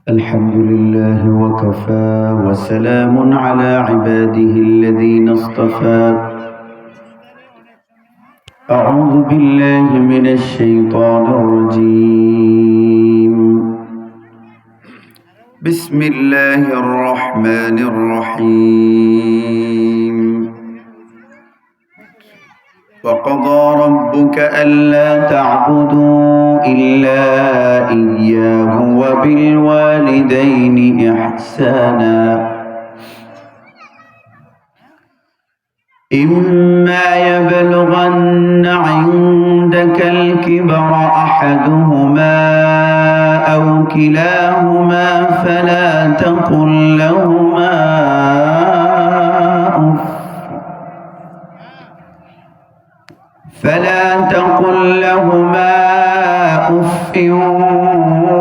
الحمد لله وكفى وسلام على عباده الذين اصطفى أعوذ بالله من الشيطان الرجيم بسم الله الرحمن الرحيم وقضى ربك ألا تعبدوا إلا إياه وبالوالدين إحسانا إما يبلغن عندك الكبر أحدهما أو كلاهما فلا تقل لهما أف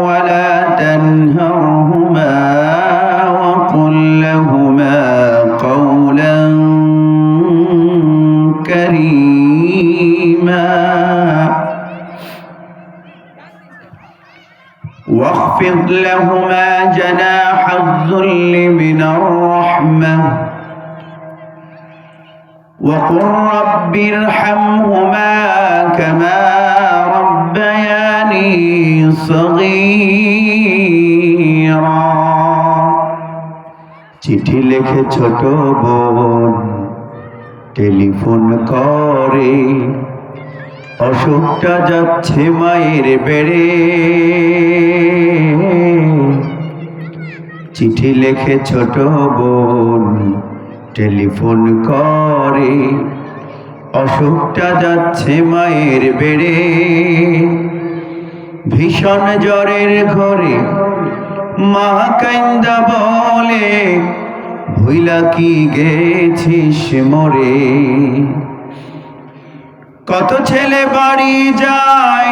ولا تنهرهما وقل لهما قولا كريما واخفض لهما جناح الذل من الرحمة وقل رب ارحمهما كما ربياني صغيرا চিঠি লিখে ছোট বোন টেলিফোন করে অসুখটা যাচ্ছে মায়ের বেড়ে চিঠি লিখে ছোট বোন টেলিফোন করে অসুখটা যাচ্ছে মায়ের বেড়ে ভীষণ জ্বরের ঘরে মা কান্দা বলে ভুইলা কি গেছিস মরে কত ছেলে বাড়ি যায়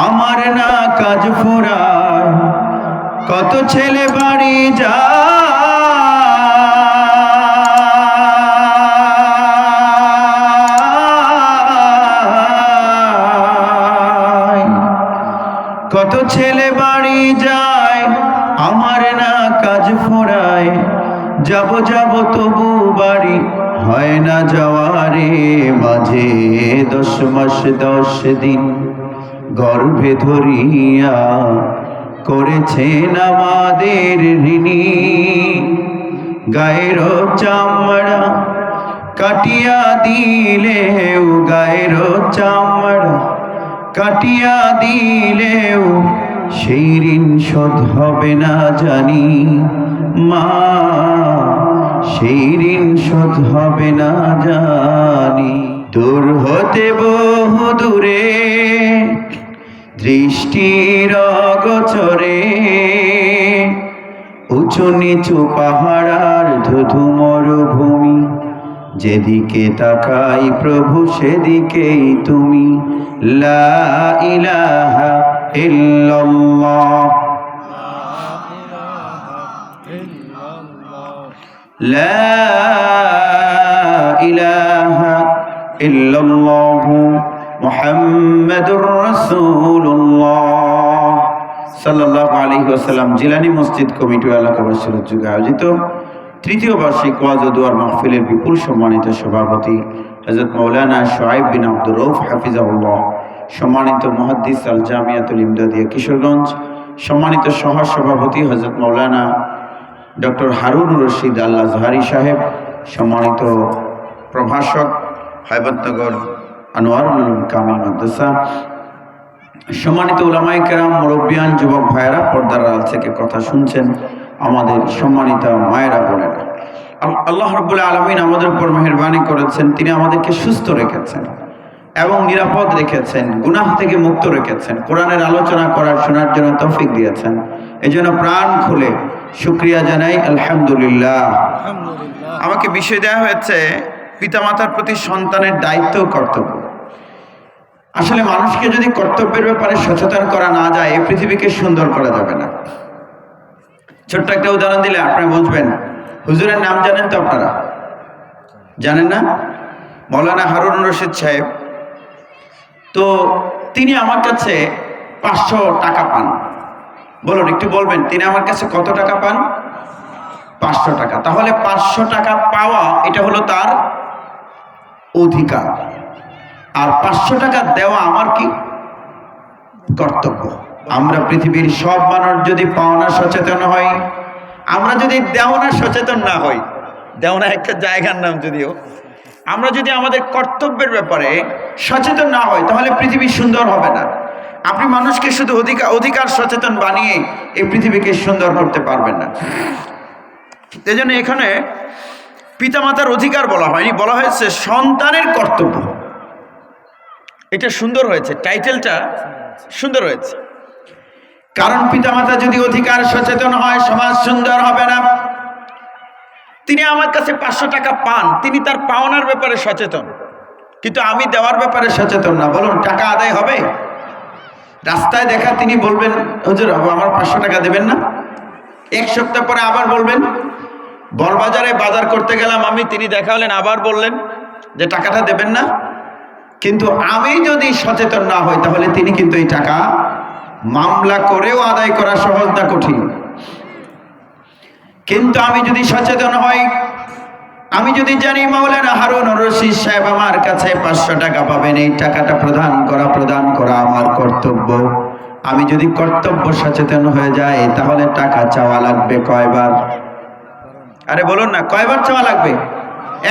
আমার না কাজ ফুরায় কত ছেলে বাড়ি যায় কত ছেলে বাড়ি যায় আমার না কাজ ফুরায় যাব যাব তবু বাড়ি হয় না যাওয়ারে মাঝে 10 মাস 10 দিন গর্ভে ধরিয়া করেছেন আমাদের ঋণী গায়ের চামড়া কাটিয়া দিলেও গায়ের চামড়া কাটিয়া দিলেও সেই ঋণ শোধ হবে না জানি মা সেই ঋণ শোধ হবে না জানি দূর হতে বহু দূরে দৃষ্টির অগোচরে উঁচু নিচু পাহাড় আর ধুধু মরুভূমি যেদিকে তাকাই প্রভু সেদিকেই তুমি লা ইলাহা ইল্লাল্লাহ লা ইলাহা ইল্লাল্লাহ মুহাম্মাদুর রাসূলুল্লাহ সাল্লাল্লাহু আলাইহি ওয়াসাল্লাম জিলানী মসজিদ কমিটি ও এলাকাবাসীর উদ্যোগে আয়োজিত তৃতীয় বার্ষিক ওয়াজ ও দোয়ার মাহফিলের বিপুল সম্মানিত সভাপতি হযরত মাওলানা শুআইব বিন আব্দুর রউফ হাফিজাহুল্লাহ, সম্মানিত মুহাদ্দিস আল জামিয়াতুল ইমদাদিয়া কিশোরগঞ্জ, সম্মানিত সহ সভাপতি হযরত মাওলানা ডক্টর হারুনুর রশিদ আল আজহারি সাহেব, সম্মানিত প্রভাষক হায়বতনগর আনোয়ারুল উলুম কামিল মাদ্রাসা, সম্মানিত উলামায়ে কেরাম, মুরব্বিয়ান, যুবক ভাইয়েরা, পর্দার আড়াল থেকে কথা শুনছেন আমাদের সম্মানিত মায়েরা বোনেরা, আল্লাহ রাব্বুল আলামিন আমাদের উপর মেহেরবানি করেছেন। তিনি আমাদেরকে সুস্থ রেখেছেন এবং নিরাপদ রেখেছেন, গুনাহ থেকে মুক্ত রেখেছেন, কোরআনের আলোচনা করার শোনার জন্য তৌফিক দিয়েছেন। এজন্য প্রাণ খুলে শুকরিয়া জানাই আলহামদুলিল্লাহ। আমাকে বিষয় দেওয়া হয়েছে পিতামাতার প্রতি সন্তানের দায়িত্ব ও কর্তব্য। আসলে মানুষকে যদি কর্তব্যের ব্যাপারে সচেতন করা না যায় এই পৃথিবীকে সুন্দর করা যাবে না। ছোট্ট একটা উদাহরণ দিলে আপনারা বুঝবেন। হুজুরের নাম জানেন তো আপনারা? জানেন না? মৌলানা হারুনুর রশিদ সাহেব। তো তিনি আমার কাছে 500 টাকা পান বলুন, একটু বলবেন তিনি আমার কাছে কত টাকা পান? 500 টাকা। তাহলে 500 টাকা পাওয়া এটা হলো তার অধিকার, আর 500 টাকা দেওয়া আমার কি কর্তব্য। আমরা পৃথিবীর সব মানুষ যদি পাওনা সচেতন হই, আমরা যদি দেওনা সচেতন না হই, দেওনা একটা জায়গার নাম যদিও, আমরা যদি আমাদের কর্তব্যের ব্যাপারে সচেতন না হই, তাহলে পৃথিবী সুন্দর হবে না। আপনি মানুষকে শুধু অধিকার সচেতন বানিয়ে এই পৃথিবীকে সুন্দর করতে পারবেন না। এই জন্য এখানে পিতামাতার অধিকার বলা হয়নি, বলা হয়েছে সন্তানের কর্তব্য। এটা সুন্দর হয়েছে, টাইটেলটা সুন্দর হয়েছে। কারণ পিতামাতা যদি অধিকার সচেতন হয়, সমাজ সুন্দর হবে না। তিনি আমার কাছে 500 টাকা পান, তিনি তার পাওনার ব্যাপারে সচেতন, কিন্তু আমি দেওয়ার ব্যাপারে সচেতন না। বলুন, টাকা আদায় হবে? রাস্তায় দেখা তিনি বলবেন, হুজুর আমার 500 টাকা দেবেন না? 1 সপ্তাহ পরে আবার বলবেন। বড়বাজারে বাজার করতে গেলাম আমি, তিনি দেখা হলেন, আবার বললেন যে টাকাটা দেবেন না। কিন্তু আমি যদি সচেতন না হই, তাহলে তিনি কিন্তু এই টাকা মামলা করেও আদায় করা সহজ না কঠিন। কিন্তু আমি যদি সচেতন হই, আমি যদি জানি মাওলানা হারুন রশিদ সাহেব আমার কাছে 500 টাকা পাবেন, এই টাকাটা প্রদান করা আমার কর্তব্য। আমি যদি কর্তব্য সচেতন হয়ে যাই, তাহলে টাকা চাওয়া লাগবে কয়বার? আরে বলুন না, কয়বার চাওয়া লাগবে?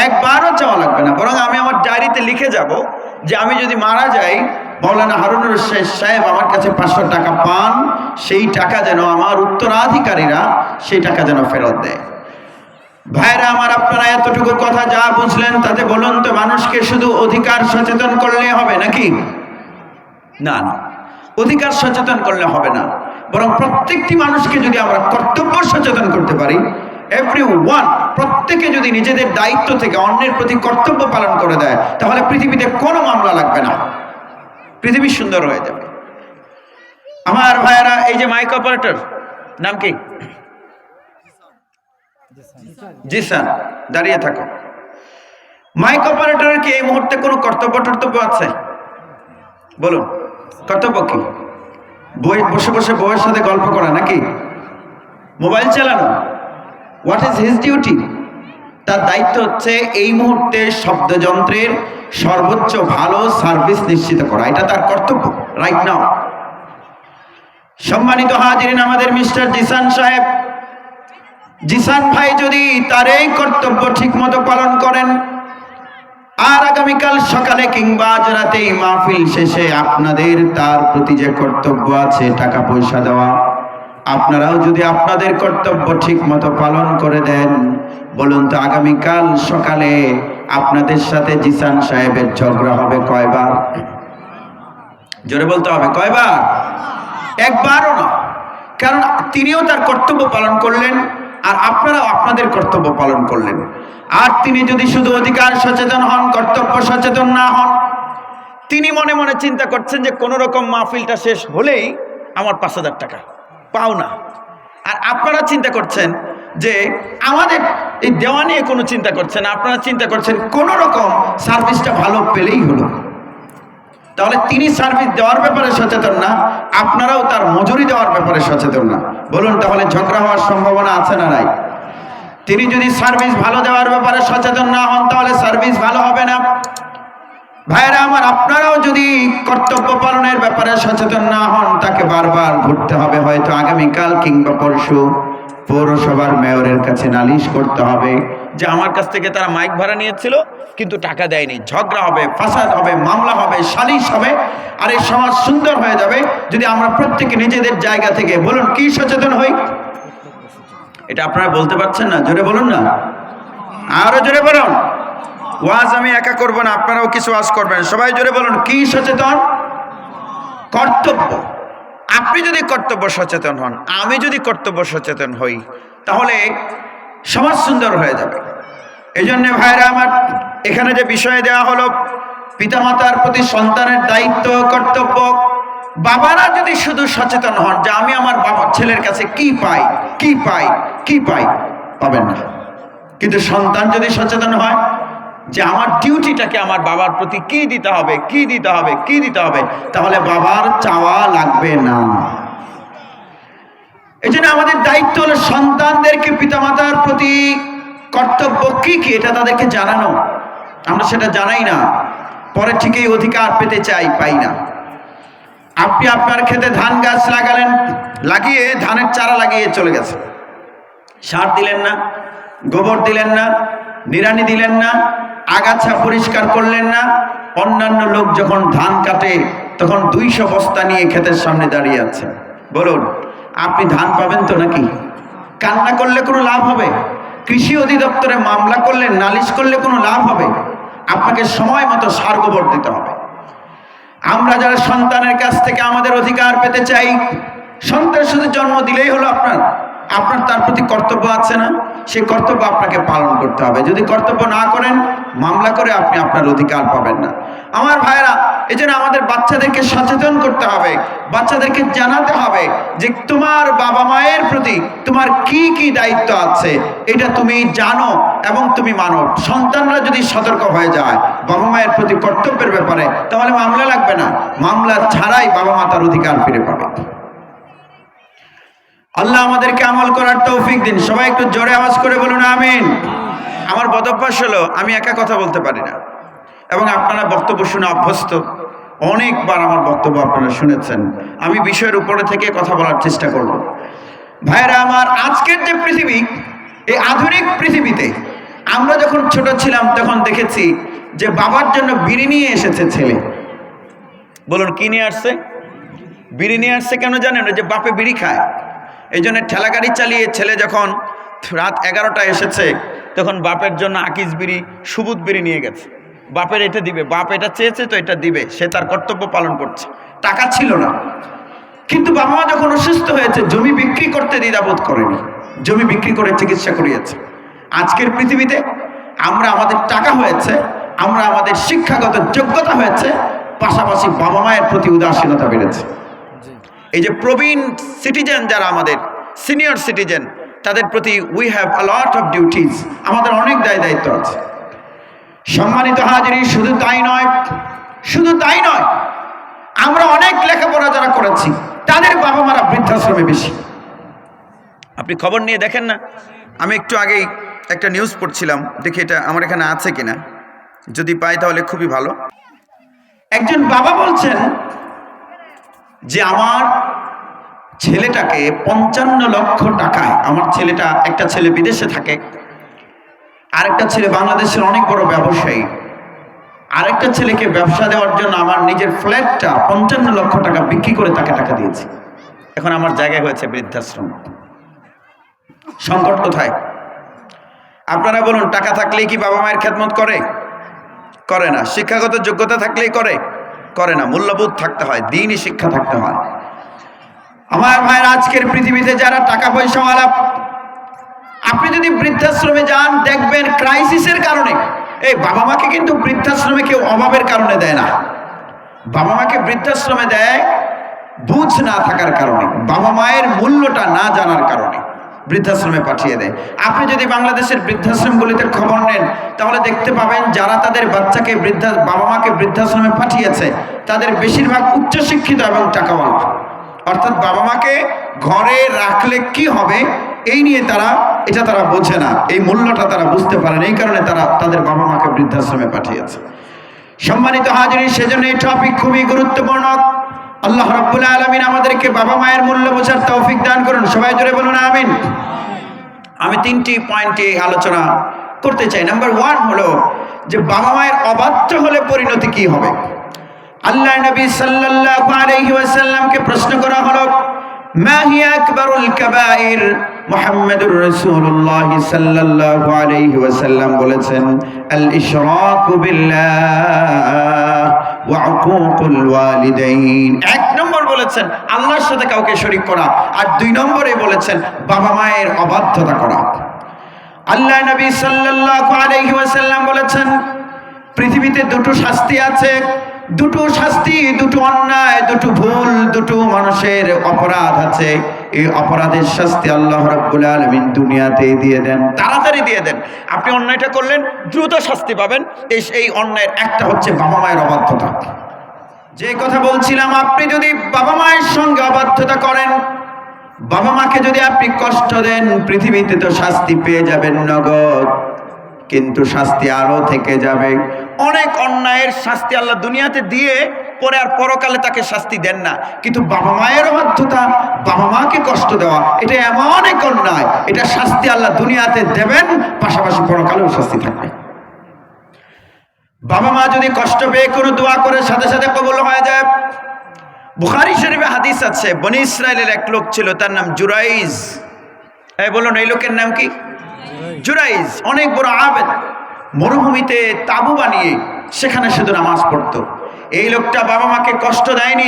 একবারও চাওয়া লাগবে না, বরং আমি আমার ডায়েরিতে লিখে যাব যে আমি যদি মারা যাই, মাওলানা হারুন রশিদ সাহেব আমার কাছে 500 টাকা পান, সেই টাকা যেন আমার উত্তরাধিকারীরা সেই টাকা যেন ফেরত দেয়। ভাইরা আমার, আপনারা এতটুকু কথা যা বুঝলেন তাতে বলুন তো মানুষকে শুধু অধিকার সচেতন করলে হবে নাকি? না না, অধিকার সচেতন করলে হবে না, বরং প্রত্যেকটি মানুষকে যদি আমরা কর্তব্য সচেতন করতে পারি, এভরিওয়ান, প্রত্যেকে যদি নিজেদের দায়িত্ব থেকে অন্যের প্রতি কর্তব্য পালন করে দেয়, তাহলে পৃথিবীতে কোনো মামলা লাগবে না, পৃথিবী সুন্দর হয়ে যাবে। আমার ভাইয়েরা, এই যে মাইক অপারেটর নাম কি? জিসান, দাঁড়িয়ে থাকো। মাইক অপারেটরের কি এই মুহূর্তে কোনো কর্তব্য আছে? বলুন, কর্তব্য কি? বসে বসে বউয়ের সাথে গল্প করা নাকি? মোবাইল চালানো? What is his duty? তার দায়িত্ব হচ্ছে এই মুহূর্তে শব্দযন্ত্রের সর্বোচ্চ ভালো সার্ভিস নিশ্চিত করা, এটা তার কর্তব্য রাইট নাও। সম্মানিত হাজিরিন, আমাদের মিস্টার জিসান সাহেব, জিসান ভাই যদি তার এই কর্তব্য ঠিক মতো পালন করেন, আর আগামীকাল সকালে কিংবা আজ রাতে মাহফিল শেষে আপনাদের তার প্রতি যে কর্তব্য আছে টাকা পয়সা দেওয়া, আপনারাও যদি আপনাদের কর্তব্য ঠিক মতো পালন করে দেন, বলুন তো আগামীকাল সকালে আপনাদের সাথে জিসান সাহেবের ঝগড়া হবে কয়বার? জোরে বলতে হবে, কয়বার? একবারও না। কারণ তিনিও তার কর্তব্য পালন করলেন, আর আপনারাও আপনাদের কর্তব্য পালন করলেন। আর তিনি যদি শুধু অধিকার সচেতন হন, কর্তব্য সচেতন না হন, তিনি মনে মনে চিন্তা করছেন যে কোনো রকম মাহফিলটা শেষ হলেই আমার 5000 টাকা পাও না, আর আপনারা চিন্তা করছেন যে আমাদের এই দেওয়া নিয়ে কোনো চিন্তা করছেন, আপনারা চিন্তা করছেন কোনো রকম সার্ভিসটা ভালো পেলেই হলো। তাহলে তিনি সার্ভিস দেওয়ার ব্যাপারে সচেতন না, আপনারাও তার মজুরি দেওয়ার ব্যাপারে সচেতন না। বলুন, তাহলে ঝগড়া হওয়ার সম্ভাবনা আছে না নাই? তিনি যদি সার্ভিস ভালো দেওয়ার ব্যাপারে সচেতন না হন, তাহলে সার্ভিস ভালো হবে না। ভাইরা আমার, আপনারাও যদি কর্তব্য পালনের ব্যাপারে সচেতন না হন, তাকে বারবার ঘুরতে হবে, হয়তো আগামীকাল কিংবা পরশু পৌরসভার মেয়রের কাছে নালিশ করতে হবে যে আমার কাছ থেকে তারা মাইক ভাড়া নিয়েছিল কিন্তু টাকা দেয়নি। ঝগড়া হবে, ফাসাদ হবে, মামলা হবে, সালিশ হবে, আর এই সমাজ সুন্দর হয়ে যাবে যদি আমরা প্রত্যেকে নিজেদের জায়গা থেকে, বলুন, কি সচেতন হই? এটা আপনারা বলতে পারছেন না? জোরে বলুন না, আরো জোরে বলুন। ওয়াজ আমি একা করব না, আপনারাও কিছু ওয়াজ করবেন। সবাই জোরে বলুন, কি সচেতন? কর্তব্য। আপনি যদি কর্তব্য সচেতন হন, আমি যদি কর্তব্য সচেতন হই, তাহলে সমাজ সুন্দর হয়ে যাবে। এই জন্য ভাইরা আমার, এখানে যে বিষয় দেওয়া হলো পিতামাতার প্রতি সন্তানের দায়িত্ব, কর্তব্য, বাবারা যদি শুধু সচেতন হন যে আমি আমার বাবার ছেলের কাছে কি পাই, কি পাই, কি পাই, পাবেন না। কিন্তু সন্তান যদি সচেতন হয় যে আমার ডিউটিটাকে আমার বাবার প্রতি কি দিতে হবে, কি দিতে হবে, কি দিতে হবে, তাহলে বাবার চাওয়া লাগবে না। এই জন্য আমাদের দায়িত্ব হলো সন্তানদেরকে পিতামাতার প্রতি কর্তব্য কি কি এটা তাদেরকে জানানো। আমরা সেটা জানাই না, পরে ঠিকই অধিকার পেতে চাই, পাই না। আপনি আপনার ক্ষেতে ধান গাছ লাগালেন, লাগিয়ে ধানের চারা লাগিয়ে চলে গেছে, সার দিলেন না, গোবর দিলেন না, নিড়ানি দিলেন না, আগাছা পরিষ্কার করলেন না। অন্যান্য লোক যখন ধান কাটে তখন 200 বস্তা নিয়ে ক্ষেতের সামনে দাঁড়িয়ে আছে। বলুন আপনি ধান পাবেন তো নাকি? কান্না করলে কোনো লাভ হবে? কৃষি অধিদপ্তরে মামলা করলে, নালিশ করলে কোনো লাভ হবে? আপনাকে সময় মতো সার গোবর দিতে হবে। আমরা যারা সন্তানের কাছ থেকে আমাদের অধিকার পেতে চাই, সন্তান শুধু জন্ম দিলেই হলো আপনার তার প্রতি কর্তব্য আছে না? সেই কর্তব্য আপনাকে পালন করতে হবে। যদি কর্তব্য না করেন, মামলা করে আপনি আপনার অধিকার পাবেন না। আমার ভাইরা, এই জন্য আমাদের বাচ্চাদেরকে সচেতন করতে হবে, বাচ্চাদেরকে জানাতে হবে যে তোমার বাবা মায়ের প্রতি তোমার কি কি দায়িত্ব আছে এটা তুমি জানো এবং তুমি মানো। সন্তানরা যদি সতর্ক হয়ে যায় বাবা মায়ের প্রতি কর্তব্যের ব্যাপারে, তাহলে মামলা লাগবে না, মামলা ছাড়াই বাবা মা তার অধিকার ফিরে পাবে। আল্লাহ আমাদেরকে আমল করার তৌফিক দিন। সবাই একটু জোরে আওয়াজ করে বলুন আমিন। আমার বদভ্যাস হলো আমি একা কথা বলতে পারি না, এবং আপনারা বক্তব্য শুনে অভ্যস্ত, অনেকবার আমার বক্তব্য আপনারা শুনেছেন। আমি বিষয়ের উপরে থেকে কথা বলার চেষ্টা করব। ভাইরা আমার, আজকের যে পৃথিবী, এই আধুনিক পৃথিবীতে আমরা যখন ছোট ছিলাম তখন দেখেছি যে বাবার জন্য বিড়ি নিয়ে এসেছে ছেলে। বলুন কি নিয়ে আসছে? বিড়ি নিয়ে আসছে। কেন জানেন? যে বাপে বিড়ি খায়, এই জন্য ঠেলা গাড়ি চালিয়ে ছেলে যখন রাত 11টায় এসেছে তখন বাপের জন্য আকিস বিড়ি, সুবুত বিড়ি নিয়ে গেছে। বাপের এটা দিবে, বাপ এটা চেয়েছে তো এটা দিবে, সে তার কর্তব্য পালন করছে। টাকা ছিল না, কিন্তু বাবা মা যখন অসুস্থ হয়েছে জমি বিক্রি করতে দ্বিধাবোধ করেনি, জমি বিক্রি করে চিকিৎসা করিয়েছে। আজকের পৃথিবীতে আমরা, আমাদের টাকা হয়েছে, আমরা আমাদের শিক্ষাগত যোগ্যতা হয়েছে, পাশাপাশি বাবা মায়ের প্রতি উদাসীনতা বেড়েছে। এই যে প্রবীণ সিটিজেন যারা আমাদের সিনিয়র সিটিজেন, তাদের প্রতি we have a lot of duties, আমাদের অনেক দায়িত্ব আছে। সম্মানিত হাজিরিন, শুধু তাই নয়, আমরা অনেক লেখাপড়া যারা করেছি তাদের বাবা মারা বৃদ্ধাশ্রমে বেশি। আপনি খবর নিয়ে দেখেন না? আমি একটু আগেই একটা নিউজ পড়ছিলাম, দেখি এটা আমার এখানে আছে কিনা, যদি পাই তাহলে খুবই ভালো। একজন বাবা বলছেন যে আমার ছেলেটাকে 55 লক্ষ টাকায়, আমার ছেলেটা, একটা ছেলে বিদেশে থাকে, আরেকটা ছেলে বাংলাদেশের অনেক বড় ব্যবসায়ী, আরেকটা ছেলেকে ব্যবসা দেওয়ার জন্য আমার নিজের ফ্ল্যাটটা 55 লক্ষ টাকা বিক্রি করে তাকে টাকা দিয়েছি। এখন আমার জায়গায় হয়েছে বৃদ্ধাশ্রম। সংকট কোথায়? আপনারা বলুন, টাকা থাকলেই কি বাবা মায়ের খেদমত করে না? শিক্ষাগত যোগ্যতা থাকলেই করে না। মূল্যবোধ থাকতে হয়, দ্বীনি শিক্ষা থাকতে হয়। আমার ভাইয়ের, আজকের পৃথিবীতে যারা টাকা পয়সাওয়ালা, আপনি যদি বৃদ্ধাশ্রমে যান দেখবেন ক্রাইসিসের কারণে, এই বাবা মাকে কিন্তু বৃদ্ধাশ্রমে কেউ অভাবের কারণে দেয় না। বাবা মাকে বৃদ্ধাশ্রমে দেয় বুঝ না থাকার কারণে, বাবা মায়ের মূল্যটা না জানার কারণে বৃদ্ধাশ্রমে পাঠিয়ে দেয়। আপনি যদি বাংলাদেশের বৃদ্ধাশ্রমগুলিতে খবর নেন তাহলে দেখতে পাবেন যারা তাদের বাচ্চাকে বাবা মাকে বৃদ্ধাশ্রমে পাঠিয়েছে তাদের বেশিরভাগ উচ্চশিক্ষিত এবং টাকাওয়ালা। অর্থাৎ বাবা মাকে ঘরে রাখলে কি হবে এই নিয়ে তারা বোঝে না, এই মূল্যটা তারা বুঝতে পারে না, এই কারণে তারা তাদের বাবা মাকে বৃদ্ধাশ্রমে পাঠিয়েছে। সম্মানিত হাজিরিন, সেজন্য এই টপিক খুবই গুরুত্বপূর্ণ। আল্লাহ রাব্বুল আলামিন আমাদেরকে বাবা মায়ের মূল্য বোঝার তৌফিক দান করুন। সবাই জোরে বলুন আমিন। আমি 3টি পয়েন্টে আলোচনা করতে চাই। নাম্বার 1 হলো যে বাবা মায়ের অবাধ্য হলে পরিণতি কি হবে। আল্লাহ নবী সাল্লাল্লাহু আলাইহি ওয়াসাল্লামকে প্রশ্ন করা হলো, মা হিয়া আকবারুল কাবাইর? মুহাম্মাদুর রাসূলুল্লাহ সাল্লাল্লাহু আলাইহি ওয়াসাল্লাম বলেছেন, আল ইশরাকু বিল্লাহ ওয়া উকুকুল ওয়ালিদাইন। 1 নম্বর বলেছেন আল্লাহর সাথে কাউকে শরীক করা, আর 2 নম্বরে বলেছেন বাবা মায়ের অবাধ্যতা করা। আল্লাহ নবী সাল্লাল্লাহু আলাইহি ওয়াসাল্লাম বলেছেন, পৃথিবীতে 2টো শাস্তি আছে, 2টো শাস্তি, 2টো অন্যায়, 2টো ভুল, 2টো মানুষের অপরাধ আছে। এই অপরাধের শাস্তি আল্লাহ রাব্বুল আলামিন দুনিয়াতেই দিয়ে দেন, তাড়াতাড়ি দিয়ে দেন। আপনি অন্যায়টা করলেন, দ্রুত শাস্তি পাবেন। এই অন্যায়ের একটা হচ্ছে বাবা মায়ের অবাধ্যতা। যে কথা বলছিলাম, আপনি যদি বাবা মায়ের সঙ্গে অবাধ্যতা করেন বাবা মাকে যদি আপনি কষ্ট দেন, পৃথিবীতে তো শাস্তি পেয়ে যাবেন নগদ, কিন্তু শাস্তি আরো থেকে যাবে। অনেক অন্যায়ের শাস্তি আল্লাহ দুনিয়াতে দিয়ে পরে আর পরকালে তাকে শাস্তি দেন না, কিন্তু বাবা মায়ের অবাধ্যতা, বাবা মাকে কষ্ট দেওয়া, এটা এমন এক অন্যায়, এটা শাস্তি আল্লাহ দুনিয়াতে দেবেন, পাশাপাশি পরকালেও শাস্তি থাকবে। বাবা মা যদি কষ্ট পেয়ে কোনো দোয়া করে সাথে সাথে কবুল হয়ে যায়। বুখারী শরীফে হাদিস আছে, বনি ইসরায়েলের এক লোক ছিল, তার নাম জুরাইজ। এই বলুন, এই লোকের নাম কি? জুরাইজ। অনেক বড় আবেদ, মরুভূমিতে তাবু বানিয়ে সেখানে শুধু নামাজ পড়তো। এই লোকটা বাবা মাকে কষ্ট দেয়নি,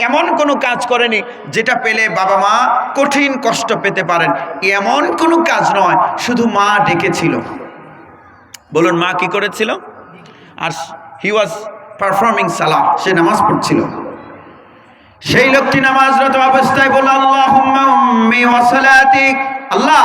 এমন কোনো কাজ করেনি যেটা পেলে বাবা মা কঠিন কষ্ট পেতে পারেন, এমন কোনো কাজ নয়, শুধু মা ডেকেছিল। বলুন, মা কি করেছিল? আর হি ওয়াজ পারফর্মিং সালাহ, সে নামাজ পড়ছিল। সেই লোকটি নামাজরত অবস্থায় বলল, আল্লাহুম্মা উম্মি ওয়া সালাতিক, আল্লাহ,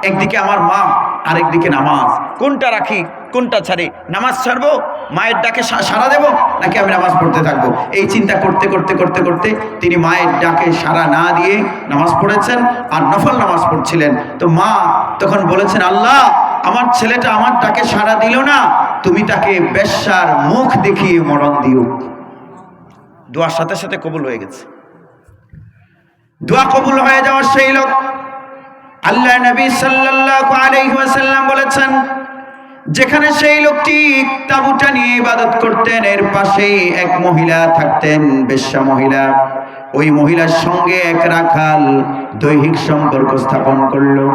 একদিকে আমার মা আর একদিকে নামাজ, কোনটা রাখি কোনটা ছাড়ি? নামাজ ছাড়বো, মায়ের ডাকে সাড়া দেব, নাকি আমি নামাজ পড়তে থাকবো? এই চিন্তা করতে করতে করতে করতে তিনি মায়ের ডাকে সাড়া না দিয়ে নামাজ পড়েছেন, আর নফল নামাজ পড়ছিলেন। তো মা তখন বলেছেন, আল্লাহ, আমার ছেলেটা আমার ডাকে সাড়া দিল না, তুমি তাকে বেশ্যার মুখ দেখিয়ে মরণ দিও। দোয়ার সাথে সাথে কবুল হয়ে গেছে। দোয়া কবুল হয়ে যাওয়ার সেই লোক, আল্লাহ নবী সাল্লাল্লাহু আলাইহি ওয়াসাল্লাম বলেছেন, যেখানে সেই লোকটি তাঁবুটা নিয়ে ইবাদত করতেন, এর পাশেই এক মহিলা থাকতেন, বেশ্যা মহিলা। ওই মহিলার সঙ্গে এক রাখাল দৈহিক সম্পর্ক স্থাপন করলো।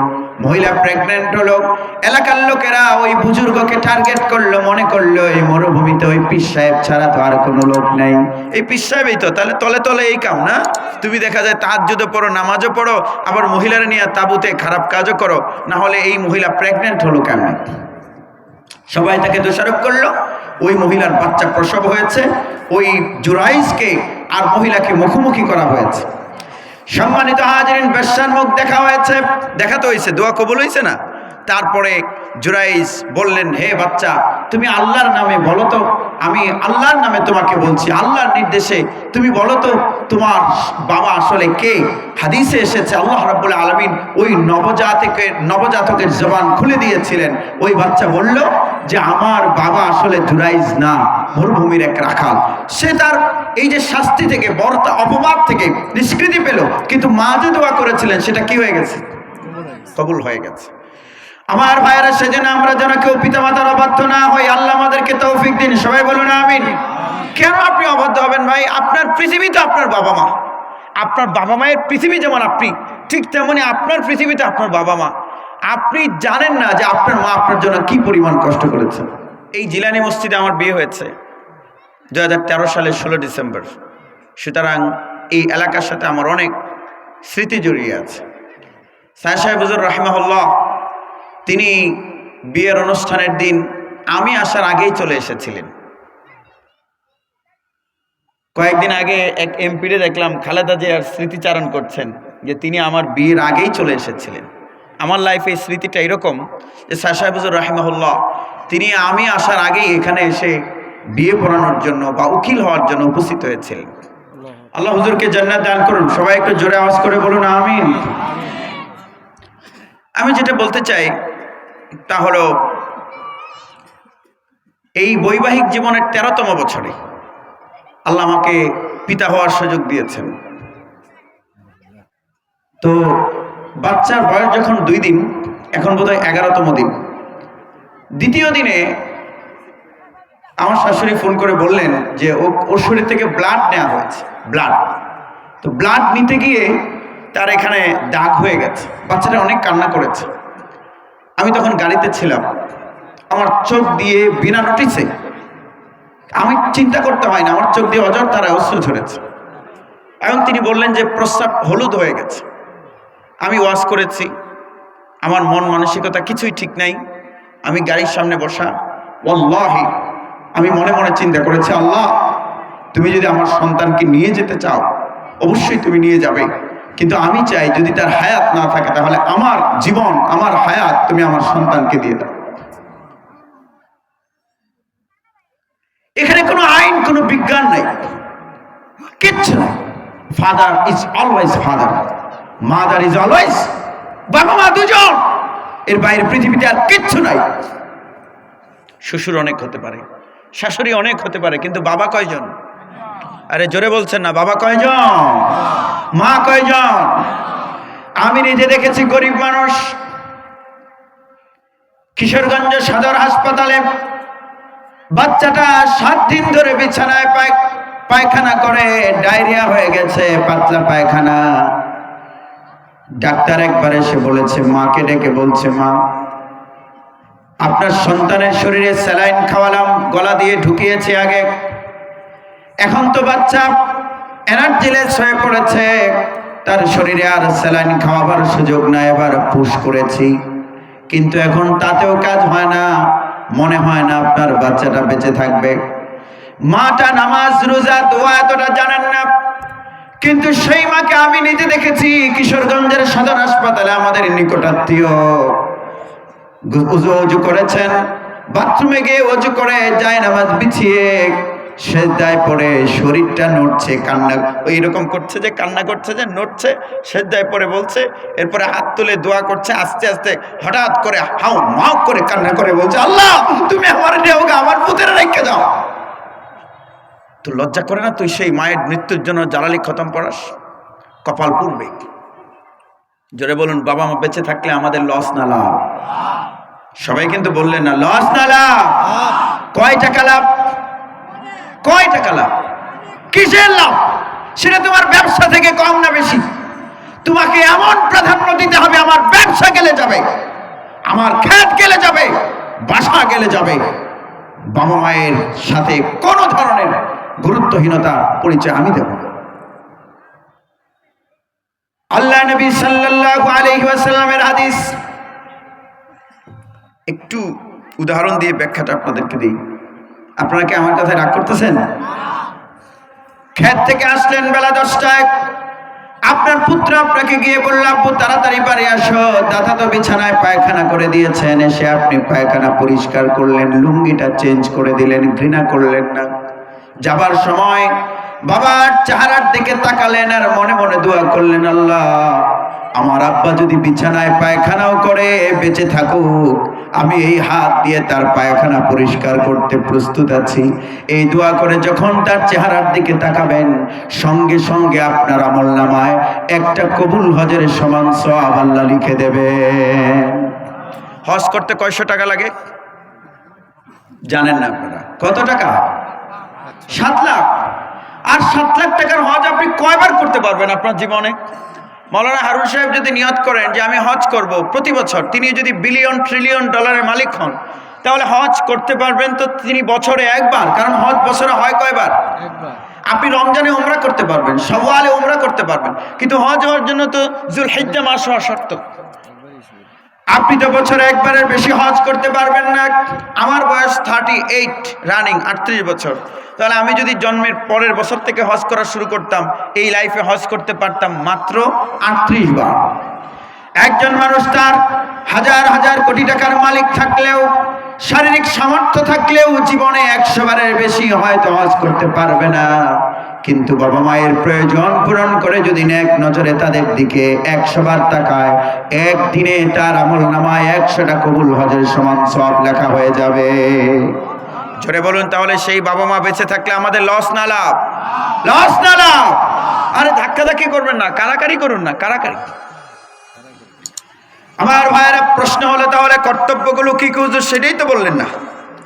মহিলা প্রেগনেন্ট হলো। এলাকার লোকেরা ওই বুজুর্গকে টার্গেট করলো, মনে করলো এই মরুভূমিতে ওই পীর সাহেব ছাড়া তো আর কোনো লোক নেই, এই পীর সাহেবই তো, তাহলে তলে তলে এই কাম না? তুমি দেখা যায় তাহাজ্জুদও পড়ো, নামাজও পড়ো, আবার মহিলারা নিয়ে তাঁবুতে খারাপ কাজও করো, না হলে এই মহিলা প্রেগনেন্ট হলো কেমন? সবাই তাকে দোষারোপ করলো। ওই মহিলার বাচ্চা প্রসব হয়েছে, ওই জুরাইজকে আর মহিলাকে মুখোমুখি করা হয়েছে। সম্মানিত হাজিরিন, বেশ্যার মুখ দেখাতে হয়েছে, দোয়া কবুল হয়েছে না? তারপরে জুরাইজ বললেন, হে বাচ্চা, তুমি আল্লাহর নামে বলো তো, আমি আল্লাহর নামে তোমাকে বলছি, আল্লাহর নির্দেশে তুমি বলো তো তোমার বাবা আসলে কে? হাদিসে এসেছে আল্লাহ রাব্বুল আলামিন ওই নবজাতকের জবান খুলে দিয়েছিলেন। ওই বাচ্চা বলল যে আমার বাবা আসলে জুরাইজ না, মরুভূমির এক রাখাল। সে তার এই যে শাস্তি থেকে, বর্তা অপবাদ থেকে নিষ্কৃতি পেল, কিন্তু মা যে দোয়া করেছিলেন সেটা কি হয়ে গেছে? কবুল হয়ে গেছে। আমার ভাইয়েরা, সেজন্য আমরা যেন কেউ পিতামাতার অবাধ্য না হই, আল্লাহ আমাদেরকে তৌফিক দিন। সবাই বলুন আমিন। কেন আপনি অবাধ্য হবেন ভাই? আপনার পৃথিবী তো আপনার বাবা মা, আপনার বাবা মায়ের পৃথিবী যেমন আপনি, ঠিক তেমনি আপনার পৃথিবীতে আপনার বাবা মা। আপনি জানেন না যে আপনার মা আপনার জন্য কি পরিমাণ কষ্ট করেছে। এই জিলানি মসজিদে আমার বিয়ে হয়েছে 2013 সালের 16 ডিসেম্বর। সুতরাং এই এলাকার সাথে আমার অনেক স্মৃতি জড়িয়ে আছে। সাহেব সাহেব হুজুর রাহিমাহুল্লাহ, তিনি বিয়ের অনুষ্ঠানের দিন আমি আসার আগেই চলে এসেছিলেন। কয়েকদিন আগে এক এমপিরে দেখলাম খালেদা জিয়ার স্মৃতিচারণ করছেন, যে তিনি আমার বিয়ের আগেই চলে এসেছিলেন। আমার লাইফে এই স্মৃতিটা এরকম যে সাহেব হুজুর রাহিমাহুল্লাহ তিনি আমি আসার আগেই এখানে এসে বিয়ে পড়ানোর জন্য বা উকিল হওয়ার জন্য উপস্থিত হয়েছিলেন। আল্লাহ হুজুরকে জান্নাত দান করুন। সবাই একটু জোরে আওয়াজ করে বলুন আমিন। আমি যেটা বলতে চাই তা হলো, এই বৈবাহিক জীবনের 13তম বছরে আল্লাহ আমাকে পিতা হওয়ার সুযোগ দিয়েছেন। তো বাচ্চার বয়স যখন 2 দিন, এখন বোধহয় 11তম দিন। দ্বিতীয় দিনে আমার শাশুড়ি ফোন করে বললেন যে ওর শরীর থেকে ব্লাড নেওয়া হয়েছে, ব্লাড। তো ব্লাড নিতে গিয়ে তার এখানে দাগ হয়ে গেছে। বাচ্চাটা অনেক কান্না করেছে। আমি তখন গাড়িতে ছিলাম, আমার চোখ দিয়ে বিনা নোটিসে, আমি চিন্তা করতে হয় না, আমার চোখ দিয়ে অজর অশ্রু ঝরেছে। এবং তিনি বললেন যে প্রস্রাব হলুদ হয়ে গেছে। আমি ওয়াজ করেছি, আমার মন মানসিকতা কিছুই ঠিক নাই। আমি গাড়ির সামনে বসা, ওয়াল্লাহি আমি মনে মনে চিন্তা করেছি, আল্লাহ তুমি যদি আমার সন্তানকে নিয়ে যেতে চাও অবশ্যই তুমি নিয়ে যাবে, কিন্তু আমি চাই যদি তার হায়াত না থাকে তাহলে আমার জীবন, আমার হায়াত তুমি আমার সন্তানকে দিয়ে দাও। এখানে কোনো আইন, কোনো বিজ্ঞান নাই, কিচ্ছু নাই। Father is always father. Mother is always, বাবা মা দুজন, এর বাইরে পৃথিবীতে আর কিচ্ছু নাই। শ্বশুর অনেক হতে পারে, শাশুড়ি অনেক হতে পারে, কিন্তু বাবা কয়জন? আরে জোরে বলছেন না, বাবা কয়জন, মা কয়জন? আমি নিজে দেখেছি গরিব মানুষ কিশোরগঞ্জ সদর হাসপাতালে বাচ্চাটা 7 দিন ধরে বিছানায় পায়খানা করে, ডায়রিয়া হয়ে গেছে, পাতলা পায়খানা। ডাক্তার একবার এসে বলেছে, মাকে ডেকে বলছে, মা আপনার সন্তানের শরীরে স্যালাইন খাওয়ালাম, গলা দিয়ে ঢুকিয়েছি আগে, এখন তো বাচ্চা এনার্জিলেস হয়ে পড়েছে, তার শরীরে আর স্যালাইন খাওয়াবার সুযোগ নাই, এবার পুশ করেছি, কিন্তু এখন তাতেও কাজ হয় না, মনে হয় না আপনার বাচ্চাটা বেঁচে থাকবে। মাটা নামাজ রোজা দোয়া এতটা জানেন না, কিন্তু সেই মাকে আমি নিজে দেখেছি কিশোরগঞ্জের সদর হাসপাতালে, আমাদের নিকটাত্মীয়, উজু করেছেন, বাথরুমে গিয়ে অজু করে যায় নামাজ বিছিয়ে সেজদায় পড়ে শরীরটা নড়ছে, কান্না এইরকম করছে যে কান্না করছে যে নড়ছে, সেজদায় পড়ে বলছে, এরপরে হাত তুলে দোয়া করছে, আস্তে আস্তে হঠাৎ করে হাউ মাউ করে কান্না করে বলছে, আল্লাহ তুমি আমার নেওগা, আমার পুতেরা রেখে দাও। তো লজ্জা করে না তুই সেই মায়ের মৃত্যুর জন্য জালালি খতম পড়াস? কপাল পুড়বে। জোরে বলুন, বাবা মা বেঁচে থাকলে আমাদের লস না লাভ? সবাই কিন্তু বললেন না, লস না লাভ? কয় টাকা লাভ? কয় টাকা লাভ? কিসের লাভ? সেটা তোমার ব্যবসা থেকে কম না বেশি? তোমাকে এমন প্রাধান্য দিতে হবে, আমার ব্যবসা গেলে যাবে, আমার ক্ষেত গেলে যাবে, বাসা গেলে যাবে, বাবা মায়ের সাথে কোন ধরনের গুরুত্বহীনতা পরিচয় আমি দেব না। আল্লাহ নবী সাল্লাল্লাহু আলাইহি ওয়াসাল্লামের হাদিস, একটু উদাহরণ দিয়ে ব্যাখ্যাটা আপনাদেরকে দিই। আপনারা কি আমার কথায় রাগ করতেছেন? ক্ষেত থেকে আসলেন বেলা 10টায়, আপনার পুত্র আপনাকে গিয়ে বলল, আব্বু তাড়াতাড়ি বাড়ি আসো, দাদা তো বিছানায় পায়খানা করে দিয়েছেন। এসে আপনি পায়খানা পরিষ্কার করলেন, লুঙ্গিটা চেঞ্জ করে দিলেন, ঘৃণা করলেন না। যাবার সময় বাবার চেহারার দিকে তাকালেন আর মনে মনে দোয়া করলেন, আল্লাহ আমার আব্বা যদি বিছানায় পায়খানাও করে বেঁচে থাকুক, আমি এই হাত দিয়ে তার পায়খানা পরিষ্কার করতে প্রস্তুত আছি। এই দোয়া করে যখন তার চেহারার দিকে তাকাবেন, সঙ্গে সঙ্গে আপনার আমলনামায় একটা কবুল হজের সমান সওয়াব আল্লাহ লিখে দেবেন। হজ করতে কয়শো টাকা লাগে জানেন না আপনারা? কত টাকা? 7 লাখ। আর 7 লাখ টাকার হজ আপনি কয়বার করতে পারবেন আপনার জীবনে? মৌলানা হারুন সাহেব যদি নিয়ত করেন যে আমি হজ করব প্রতি বছর, তিনি যদি বিলিয়ন ট্রিলিয়ন ডলারের মালিক হন, তাহলে হজ করতে পারবেন তো তিনি বছরে একবার, কারণ হজ বছরে হয় কয়বার? একবার। আপনি রমজানে উমরা করতে পারবেন, শাওয়ালে উমরা করতে পারবেন, কিন্তু হজ হওয়ার জন্য তো যুলহিজ্জা মাস হওয়া শর্ত। আপনি তো বছরে একবারের বেশি হজ করতে পারবেন না। আমার বয়স 38 রানিং, 38 বছর। তাহলে আমি যদি জন্মের পরের বছর থেকে হজ করা শুরু করতাম, এই লাইফে হজ করতে পারতাম মাত্র 38 বার। একজন মানুষ তার হাজার হাজার কোটি টাকার মালিক থাকলেও, শারীরিক সামর্থ্য থাকলেও জীবনে 100 বারের বেশি হয়তো হজ করতে পারবে না। কিন্তু বাবা মায়ের প্রয়োজন পূরণ করে যদি নেক নজরে তাদের দিকে 100 বার তাকায়, একদিনে তার আমলনামায় 100টা কবুল হজের সমান সওয়াব লেখা হয়ে যাবে। জোরে বলুন, তাহলে সেই বাবা মা বেঁচে থাকলে আমাদের লস না লাভ? লস না লাভ? আরে ধাক্কাধাক্কি করবেন না, কারাকারি করুন না, কারাকারি। আমার ভাইয়েরা, প্রশ্ন হলো তাহলে কর্তব্যগুলো কি কি হুজুর? সেটাই তো বললেন না।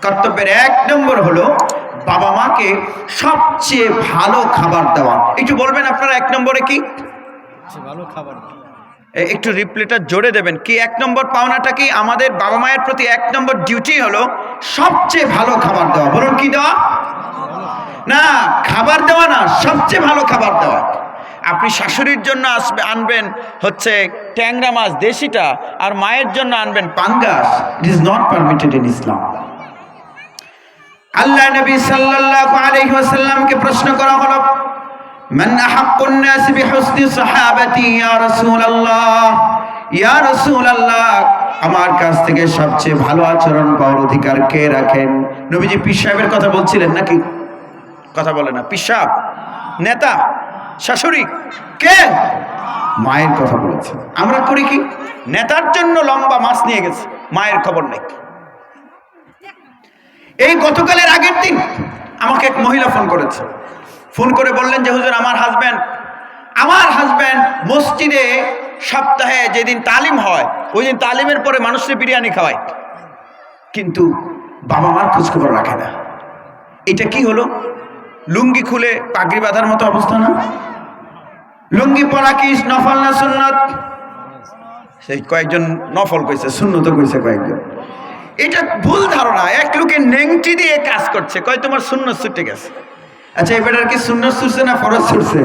কর্তব্যের 1 নম্বর হলো বাবা মাকে সবচেয়ে ভালো খাবার দেওয়া। একটু বলবেন আপনারা 1 নম্বরে কি? ভালো খাবার। একটু রিপ্লাইটা জোরে দেবেন। কি 1 নম্বর পাওনাটা কি? আমাদের বাবা মায়ের প্রতি 1 নম্বর ডিউটি হলো সবচেয়ে ভালো খাবার দেওয়া। বলুন কি দেওয়া? না, খাবার দেওয়া না, সবচেয়ে ভালো খাবার দেওয়া। আপনি শাশুড়ির জন্য আনবেন হচ্ছে ট্যাংরা মাছ দেশিটা, আর মায়ের জন্য আনবেন পাঙ্গাস। It is not permitted in Islam. আল্লাহ নবী সাল্লাল্লাহু আলাইহি ওয়াসাল্লামকে প্রশ্ন করা হলো, মান আহাব্বুন নাস বিহুসনি সাহাবাতি ইয়া রাসূলুল্লাহ, ইয়া রাসূলুল্লাহ আমার কাছ থেকে সবচেয়ে ভালো আচরণ পাওয়ার অধিকার কে রাখেন? নবীজি পীর সাহেবের কথা বলছিলেন নাকি? কথা বলে না। পীর সাহেব, নেতা, শাশুড়ি কে? মায়ের কথা বলেছে। আমরা করি কি, নেতার জন্য লম্বা মাছ নিয়ে গেছে, মায়ের খবর নেই। এই গতকালের আগের দিন আমাকে এক মহিলা ফোন করেছে, ফোন করে বললেন যে হুজুর আমার হাজব্যান্ড মসজিদে সপ্তাহে যেদিন তালিম হয় ওই দিন তালিমের পরে মানুষকে বিরিয়ানি খাওয়ায়, কিন্তু বাবা মার খোঁজখবর রাখে না। এটা কি হলো? লুঙ্গি খুলে পাগড়ি বাঁধার মতো অবস্থা না? লুঙ্গি পরা কি নফল না সুন্নত? সেই কয়েকজন নফল কইছে, সুন্নত কইছে কয়েকজন। এটা ভুল ধারণা। এক লোকে নেংটি দিয়ে কাজ করছে, কয় তোমার সুন্নত ছুটে গেছে। আচ্ছা এবার কি সুন্নত ছুটছে না ফরজ ছুটছে?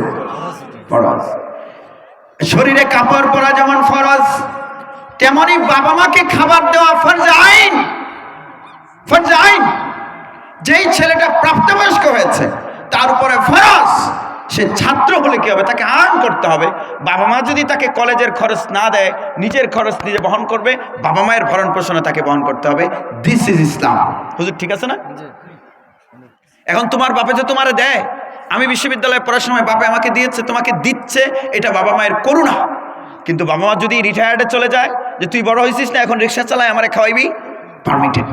ফরজ। শরীরে কাপড় পরা যেমন ফরজ, তেমনি বাবা মাকে খাবার দেওয়া ফরজ আইন। ফরজ আইন। যেই ছেলেটা প্রাপ্তবয়স্ক হয়েছে তার উপরে ফরজ। সে ছাত্র হলে কি হবে? তাকে আর্ন করতে হবে। বাবা মা যদি তাকে কলেজের খরচ না দেয়, নিজের খরচ নিজে বহন করবে, বাবা মায়ের ভরণ পোষণে তাকে বহন করতে হবে। দিস ইজ ইসলাম। হুজুর ঠিক আছে না? এখন তোমার বাপে যে তোমারে দেয়, আমি বিশ্ববিদ্যালয়ে পড়ার সময় বাপে আমাকে দিয়েছে, তোমাকে দিচ্ছে, এটা বাবা মায়ের করুণা। কিন্তু বাবা মা যদি রিটায়ার্ডে চলে যায়, যে তুই বড় হয়েছিস না, এখন রিক্সা চালায়, আমারে খাওয়াইবি, পারমিটেড।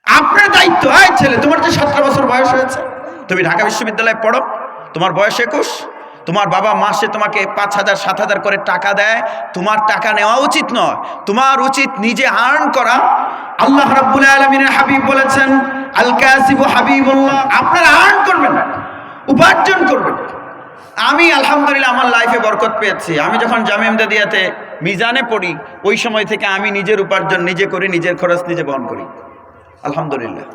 আপনার দায়িত্ব। এই ছেলে, তোমার যে 17 বছর বয়স হয়েছে, তুমি ঢাকা বিশ্ববিদ্যালয়ে পড়ো, তোমার বয়স 21, তোমার বাবা মাসে তোমাকে 5,000 7,000 করে টাকা দেয়, তোমার টাকা নেওয়া উচিত নয়, তোমার উচিত নিজে আর্ন করা। আল্লাহ রাব্বুল আলামিনের হাবিব বলেছেন, আল কাসিবু হাবিবুল্লাহ। আপনারা আর্ন করবেন, উপার্জন করবেন। আমি আলহামদুলিল্লাহ আমার লাইফে বরকত পেয়েছি। আমি যখন জামিয়া ইমদাদিয়াতে মিজানে পড়ি, ওই সময় থেকে আমি নিজের উপার্জন নিজে করি, নিজের খরচ নিজে বহন করি, আলহামদুলিল্লাহ।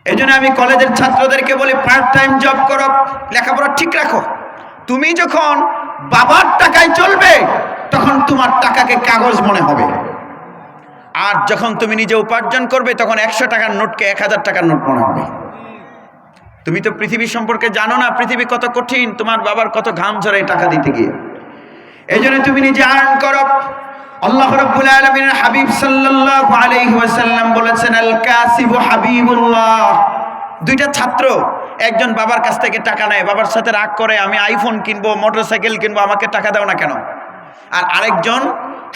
এই জন্য আমি কলেজের ছাত্রদেরকে বলি, পার্ট টাইম জব করো, লেখাপড়া ঠিক রাখো। তুমি যখন বাবার টাকায় চলবে তখন তোমার টাকাকে কাগজ মনে হবে, আর যখন তুমি নিজে উপার্জন করবে তখন 100 টাকার নোটকে 1000 টাকার নোট মনে হবে। তুমি তো পৃথিবী সম্পর্কে জানো না, পৃথিবী কত কঠিন, তোমার বাবার কত ঘাম ঝরে টাকা দিতে গিয়ে। এই জন্য তুমি নিজে আর্ন করো। আল্লাহ রাব্বুল আলামিনের হাবিব সাল্লাল্লাহু আলাইহি ওয়াসাল্লাম বলেছেন, আল কাসিবু হাবিবুল্লাহ। দুইটা ছাত্র, একজন বাবার কাছ থেকে টাকা নেয়, বাবার সাথে রাগ করে, আমি আইফোন কিনবো, মোটরসাইকেল কিনবো, আমাকে টাকা দাও না কেন? আর আরেকজন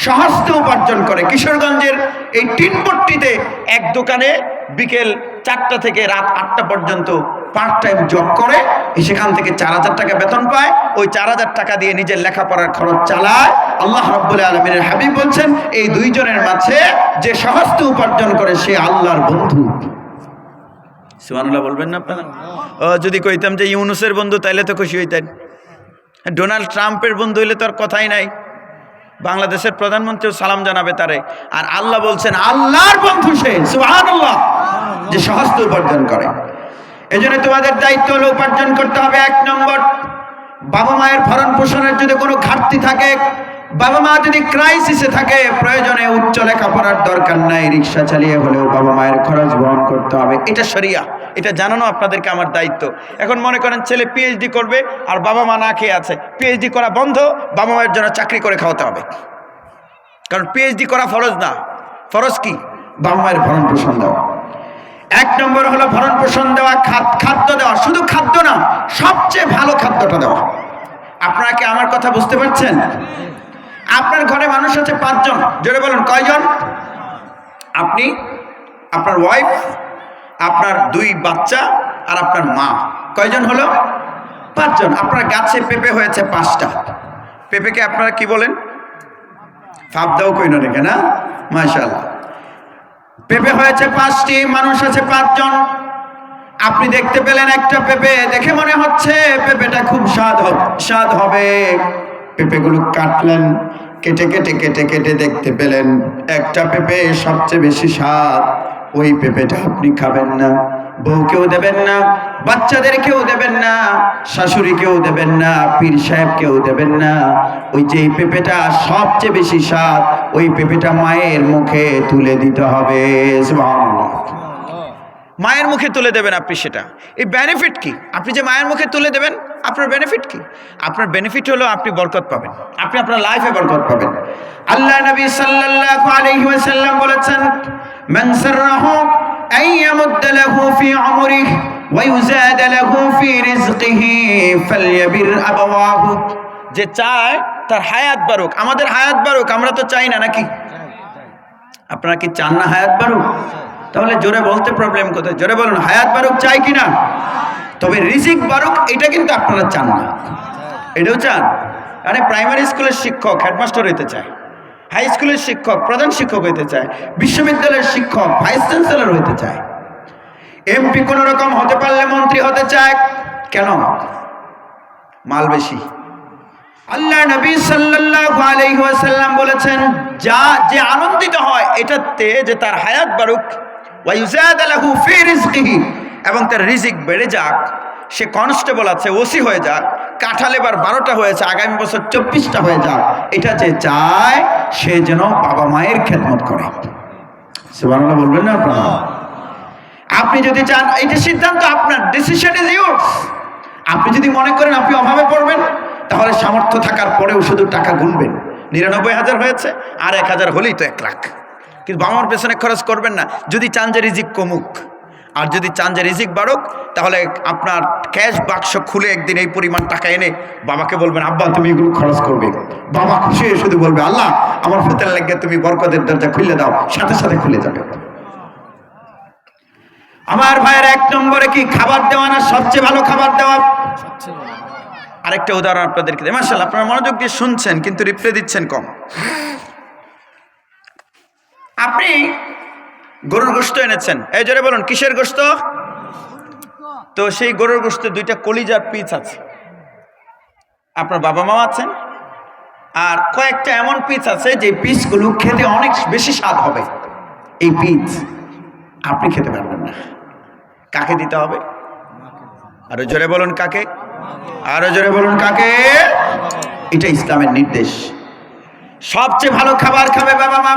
সহস্তে উপার্জন করে। কিশোরগঞ্জের এই টিনপট্টিতে এক দোকানে বিকেল 4টা থেকে রাত 8টা পর্যন্ত পার্ট টাইম জব করে, সেখান থেকে 4,000 টাকা বেতন পায়। ওই 4,000 টাকা দিয়ে নিজের লেখাপড়ার খরচ চালায়। আল্লাহ রাব্বুল আলামিনের হাবিব বলছেন, এই দুইজনের মাঝে যে সহস্তে উপার্জন করে সে আল্লাহর বন্ধু। সুবহানাল্লাহ বলবেন না আপনারা? যদি কইতাম যে ইউনূসের বন্ধু, তাইলে তো খুশি হইতেন। ডোনাল্ড ট্রাম্পের বন্ধু হইলে তো আর কথাই নাই, বাংলাদেশের প্রধানমন্ত্রীও সালাম জানাবে তারে। আর আল্লাহ বলছেন আল্লাহর বন্ধু সে, সুবহানাল্লাহ, যে সহস্তে উপার্জন করে। এই জন্য তোমাদের দায়িত্ব হলো উপার্জন করতে হবে। 1 নম্বর, বাবা মায়ের ভরণ পোষণের যদি কোনো ঘাটতি থাকে, বাবা মা যদি ক্রাইসিসে থাকে, প্রয়োজনে উচ্চ লেখাপড়ার দরকার নাই, রিক্সা চালিয়ে হলেও বাবা মায়ের খরচ বহন করতে হবে। এটা শরিয়া, এটা জানানো আপনাদেরকে আমার দায়িত্ব। এখন মনে করেন ছেলে পিএইচডি করবে আর বাবা মা না খেয়ে আছে, পিএইচডি করা বন্ধ, বাবা মায়ের জন্য চাকরি করে খাওয়াতে হবে। কারণ পিএইচডি করা ফরজ না। ফরজ কি? বাবা মায়ের ভরণ পোষণ দেওয়া। 1 নম্বর হলো ভরণ পোষণ দেওয়া, খাদ্য দেওয়া। শুধু খাদ্য না, সবচেয়ে ভালো খাদ্যটা দেওয়া। আপনারা কি আমার কথা বুঝতে পারছেন? আপনার ঘরে মানুষ আছে 5 জন, জোরে বলুন কয়জন? আপনি, আপনার ওয়াইফ, আপনার 2 বাচ্চা আর আপনার মা, কয়জন হলো? 5 জন। আপনার গাছে পেঁপে হয়েছে 5টা। পেঁপেকে আপনারা কি বলেন? ফাপ দাও কইন রেখে না, মাশাআল্লাহ। পেঁপে হয়েছে 5টি, মানুষ আছে 5 জন। আপনি দেখতে পেলেন একটা পেঁপে, দেখে মনে হচ্ছে পেঁপেটা খুব স্বাদ হবে। পেঁপেগুলো কাটলেন, কেটে কেটে কেটে কেটে দেখতে পেলেন একটা পেঁপে সবচেয়ে বেশি স্বাদ। ওই পেঁপেটা আপনি খাবেন না, বউকেও দেবেন না, বাচ্চাদেরকেও দেবেন না, শাশুড়িকেও দেবেন না, পীর সাহেবকেও দেবেন না। ওই যে পেঁপেটা সবচেয়ে বেশি স্বাদ, ওই পেঁপেটা মায়ের মুখে তুলে দিতে হবে। সুবহানাল্লাহ। মায়ের মুখে তুলে দেবেন আপনি। সেটা এই বেনিফিট কি? আপনি যে মায়ের মুখে তুলে দেবেন, আপনার বেনিফিট কি? আপনার বেনিফিট হলো আপনি বরকত পাবেন, আপনি আপনার লাইফে বরকত পাবেন। আল্লাহ নবী সাল্লাল্লাহু আলাইহি ওয়াসাল্লাম বলেছেন, মান সাররাহু আন ইয়ামুদ্দা লাহু ফি উমরিহি ওয়া ইউজাদা লাহু ফি রিজকিহি ফালইয়াবির আবাওয়াহু যে চায় তার হায়াত বাড়ুক, আমাদের হায়াত বাড়ুক, আমরা তো চাই না নাকি? আপনারা কি চান না হায়াত বাড়ুক? তাহলে জোরে বলতে প্রবলেম কোথায়? জোরে বলুন, হায়াত বাড়ুক চাই কিনা? তবে রিজিক বাড়ুক এটা কিন্তু আপনারা চান না, এটাও চান। মানে প্রাইমারি স্কুলের শিক্ষক হেডমাস্টার হইতে চায়, হাই স্কুলের শিক্ষক প্রধান শিক্ষক হইতে চায়, বিশ্ববিদ্যালয়ের শিক্ষক ভাইস চ্যান্সেলর হইতে চায়, এমপি কোন রকম হতে পারলে মন্ত্রী হতে চায়। কেন? মাল বেশি। আল্লাহ নবী সাল্লাল্লাহু আলাইহি ওয়াসাল্লাম বলেছেন, যে আনন্দিত হয় এটাতে যে তার হায়াত বাড়ুক, ওয়া ইউজাদ লাহু ফি রিজকিহি, এবং তার রিজিক বেড়ে যাক, সে কনস্টেবল আছে ওসি হয়ে যাক, কাঁঠাল এবার 12টা হয়েছে আগামী বছর 24টা হয়ে যাক, এটা যে চায় সে যেন বাবা মায়ের খেদমত করে। সুবহানাল্লাহ বলবেন না আপনারা? আপনি যদি চান, এইটা সিদ্ধান্ত আপনার, ডিসিশন ইজ ইয়োরস। আপনি যদি মনে করেন আপনি অভাবে পড়বেন, তাহলে সামর্থ্য থাকার পরেও শুধু টাকা গুনবেন, 99,000 হয়েছে আর 1,000 হলেই তো 1 লাখ, কিন্তু বাবা মার পেছনে খরচ করবেন না। যদি চান যে রিজিক কমুক, আর যদি চান যে রিজিক বাড়ুক, তাহলে আপনার ক্যাশ বাক্স খুলে একদিন এই পরিমাণ টাকা এনে বাবাকে বলবেন, আব্বা তুমি এগুলো খরচ করবে। বাবা খুশি হয়ে শুধু বলবে, আল্লাহ আমার ফুতের লাগে তুমি বরকতের দরজা খুলে দাও, সাথে সাথে খুলে যাবে। আমার ভাইয়ের 1 নম্বরে কি খাবার দেওয়া না সবচেয়ে ভালো খাবার দেওয়া? আরেকটা উদাহরণ আপনাদেরকে দিই। মাশাআল্লাহ আপনারা মনোযোগ দিয়ে শুনছেন কিন্তু রিপ্লাই দিচ্ছেন কম। আপনি গরুর গোশত এনেছেন, এই জোরে বলুন কিসের গোশত? তো সেই গরুর গোশতে 2টা কলিজার পিস আছে, আপনার বাবা মা আছেন, আর কয়েকটা এমন পিস আছে যে পিসগুলো খেতে অনেক বেশি স্বাদ হবে। এই পিস আপনি খেতে পারবেন না, কাকে দিতে হবে? আরো জোরে বলুন কাকে? আরো জোরে বলুন কাকে? এটা ইসলামের নির্দেশ। সবচেয়ে ভালো খাবার খাবে বাবা মা,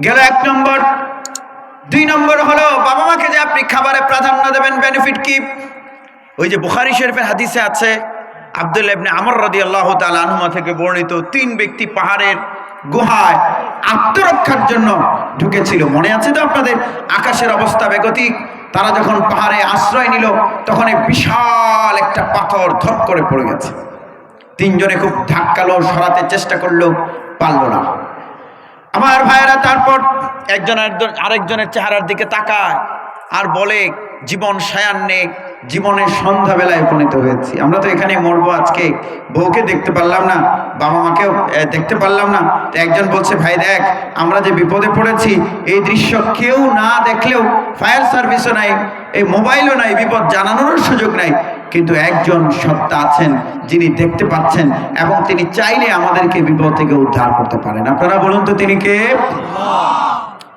গেল 1 নম্বর। 2 নম্বর হলো বাবা মাকে যে আপনি খাবারে প্রাধান্য দেবেন, বেনিফিট কি? ওই যে বুখারী শরীফের হাদিসে আছে, আব্দুল্লাহ ইবনে আমর রাদিয়াল্লাহু তাআলা আনহুমা থেকে বর্ণিত, 3 ব্যক্তি পাহাড়ের গুহায় আত্মরক্ষার জন্য ঢুকেছিল। মনে আছে তো আপনাদের? আকাশের অবস্থা বেগতিক, তারা যখন পাহাড়ে আশ্রয় নিল তখন এই বিশাল একটা পাথর ধপ করে পড়ে গেছে। 3 জনে খুব ধাক্কালো, সরাতে চেষ্টা করলো, পারলো না। আমার ভাইয়েরা, তারপর একজন আরেকজনের চেহারার দিকে তাকায় আর বলে, জীবন সায়ান্নে জীবনের সন্ধ্যাবেলায় উপনীত হয়েছি, আমরা তো এখানে মরবো আজকে, বউকে দেখতে পারলাম না, বাবা মাকেও দেখতে পারলাম না। তো একজন বলছে, ভাই দেখ আমরা যে বিপদে পড়েছি, এই দৃশ্য কেউ না দেখলেও, ফায়ার সার্ভিসও নাই, এই মোবাইলও নাই, বিপদ জানানোর সুযোগ নাই, কিন্তু একজন সত্তা আছেন যিনি দেখতে পাচ্ছেন এবং তিনি চাইলে আমাদেরকে বিপদ থেকে উদ্ধার করতে পারেন। আপনারা বলুন তো তিনি কে?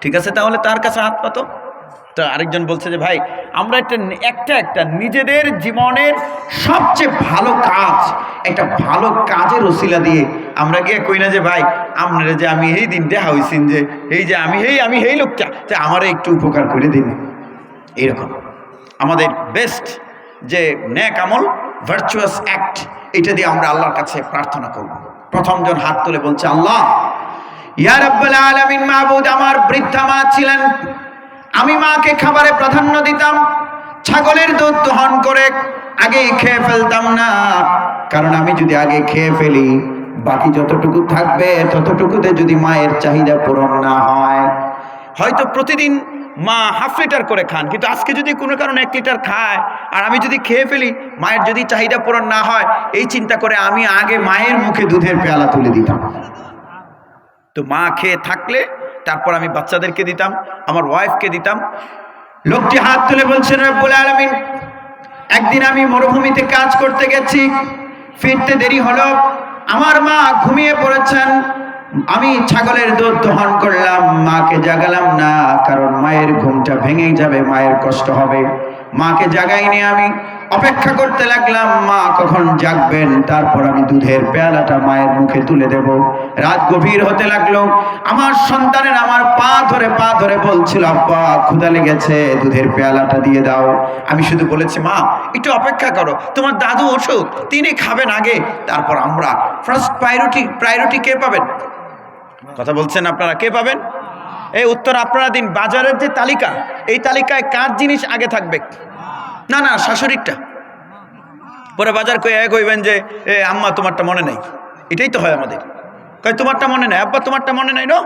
ঠিক আছে, তাহলে তার কাছে হাত পাতো। তো আরেকজন বলছে যে, ভাই আমরা একটা নিজেদের জীবনের সবচেয়ে ভালো কাজ, একটা ভালো কাজের ওসিলা দিয়ে আমরা গিয়ে কই না যে, ভাই আপনারা যে আমি এই দিন দেখা হইছেন, যে এই যে আমি এই লোকটা, যে আমারে একটু উপকার করে দিন। এরকম আমাদের বেস্ট যে নেক আমল, ভার্চুয়াস অ্যাক্ট, এটা দিয়ে আমরা আল্লাহর কাছে প্রার্থনা করব। প্রথম জন হাত তুলে বলছে, আল্লাহ ইয়া রাব্বুল আলামিন, মাবুদ, আমার বৃদ্ধা মা ছিলেন, আমি মাকে খাবারে প্রাধান্য দিতাম, ছাগলের দুধ দহন করে আগেই খেয়ে ফেলতাম না, কারণ আমি যদি আগে খেয়ে ফেলি বাকি যতটুকু থাকবে ততটুকুতে যদি মায়ের চাহিদা পূরণ না হয়, হয়তো প্রতিদিন মা হাফ লিটার করে খান, কিন্তু আজকে যদি কোনো কারণে 1 লিটার খায় আর আমি যদি খেয়ে ফেলি, মায়ের যদি চাহিদা পূরণ না হয়, এই চিন্তা করে আমি আগে মায়ের মুখে দুধের পেয়ালা তুলে দিতাম। তো মা খেয়ে থাকলে তারপর আমি বাচ্চাদেরকে দিতাম, আমার ওয়াইফকে দিতাম। লোকটি হাত তুলে বলছেন, রব্বুল আলামিন, একদিন আমি মরুভূমিতে কাজ করতে গেছি, ফিরতে দেরি হলো, আমার মা ঘুমিয়ে পড়েছেন, আমি ছাগলের দুধ দহন করলাম, মাকে জাগালাম না, কারণ মায়ের ঘুমটা ভেঙে যাবে, মায়ের কষ্ট হবে। মাকে জাগাইনি, আমি অপেক্ষা করতে লাগলাম মা কখন জাগবেন, তারপর আমি দুধের পেয়ালাটা মায়ের মুখে তুলে দেব। রাত গভীর হতে লাগলো, আমার সন্তানের আমার পা ধরে বলছিল, আব্বা ক্ষুধা লেগেছে, দুধের পেয়ালাটা দিয়ে দাও। আমি শুধু বলেছি, মা একটু অপেক্ষা করো, তোমার দাদু ওষুধ তিনি খাবেন আগে, তারপর আমরা। ফার্স্ট প্রায়োরিটি কে পাবেন? কথা বলছেন আপনারা, কে পাবেন? এই উত্তর আপনারা দিন। বাজারের যে তালিকা, এই তালিকায় কার জিনিস আগে থাকবে? না, শাশুড়িরটা। পরে বাজার কইবেন যে আম্মা তোমারটা মনে নাই। এটাই তো হয় আমাদের, কই তোমারটা মনে নাই, আব্বা তোমারটা মনে নাই। নো,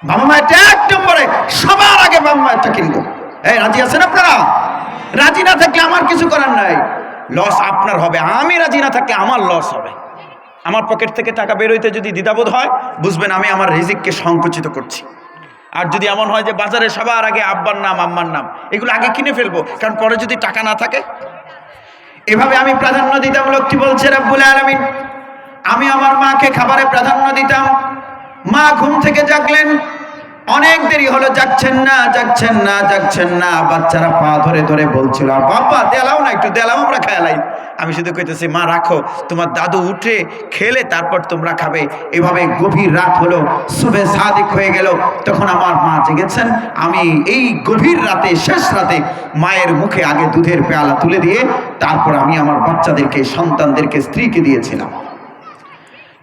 বাবা মায়েরটা এক নম্বরে, সবার আগে বাবা মায়েরটা কিনবো। রাজি আছেন আপনারা? রাজি না থাকলে আমার কিছু করার নাই, লস আপনার হবে। আমি রাজি না থাকলে আমার লস হবে। আমার পকেট থেকে টাকা বের হইতে যদি দ্বিধাবোধ হয়, বুঝবেন আমি আমার রিজিককে সংকুচিত করছি। আর যদি এমন হয় যে বাজারে সবার আগে আব্বার নাম আম্মার নাম এগুলো আগে কিনে ফেলবো, কারণ পরে যদি টাকা না থাকে। এভাবে আমি প্রাধান্য দিতাম। লোকটি বলছে রব্বুল আলামিন, আমি আমার মাকে খাবারে প্রাধান্য দিতাম। মা ঘুম থেকে জাগলেন, অনেক দেরি হলো, জাগছেন না জাগছেন না জাগছেন না। বাচ্চারা পা ধরে ধরে বলছিল, বাবা দেলাও না, একটু দেলাও, আমরা খেয়ালাই। আমি শুধু কইতেছি, মা রাখো, তোমার দাদু উঠে খেলে তারপর তোমরা খাবে। এভাবে গভীর রাত হলো, সুবে সাদিক হয়ে গেল। তখন আমার মা জেগেছেন। আমি এই গভীর রাতে, শেষ রাতে মায়ের মুখে আগে দুধের পেয়ালা তুলে দিয়ে তারপর আমি আমার বাচ্চাদেরকে, সন্তানদেরকে, স্ত্রীকে দিয়েছিলাম।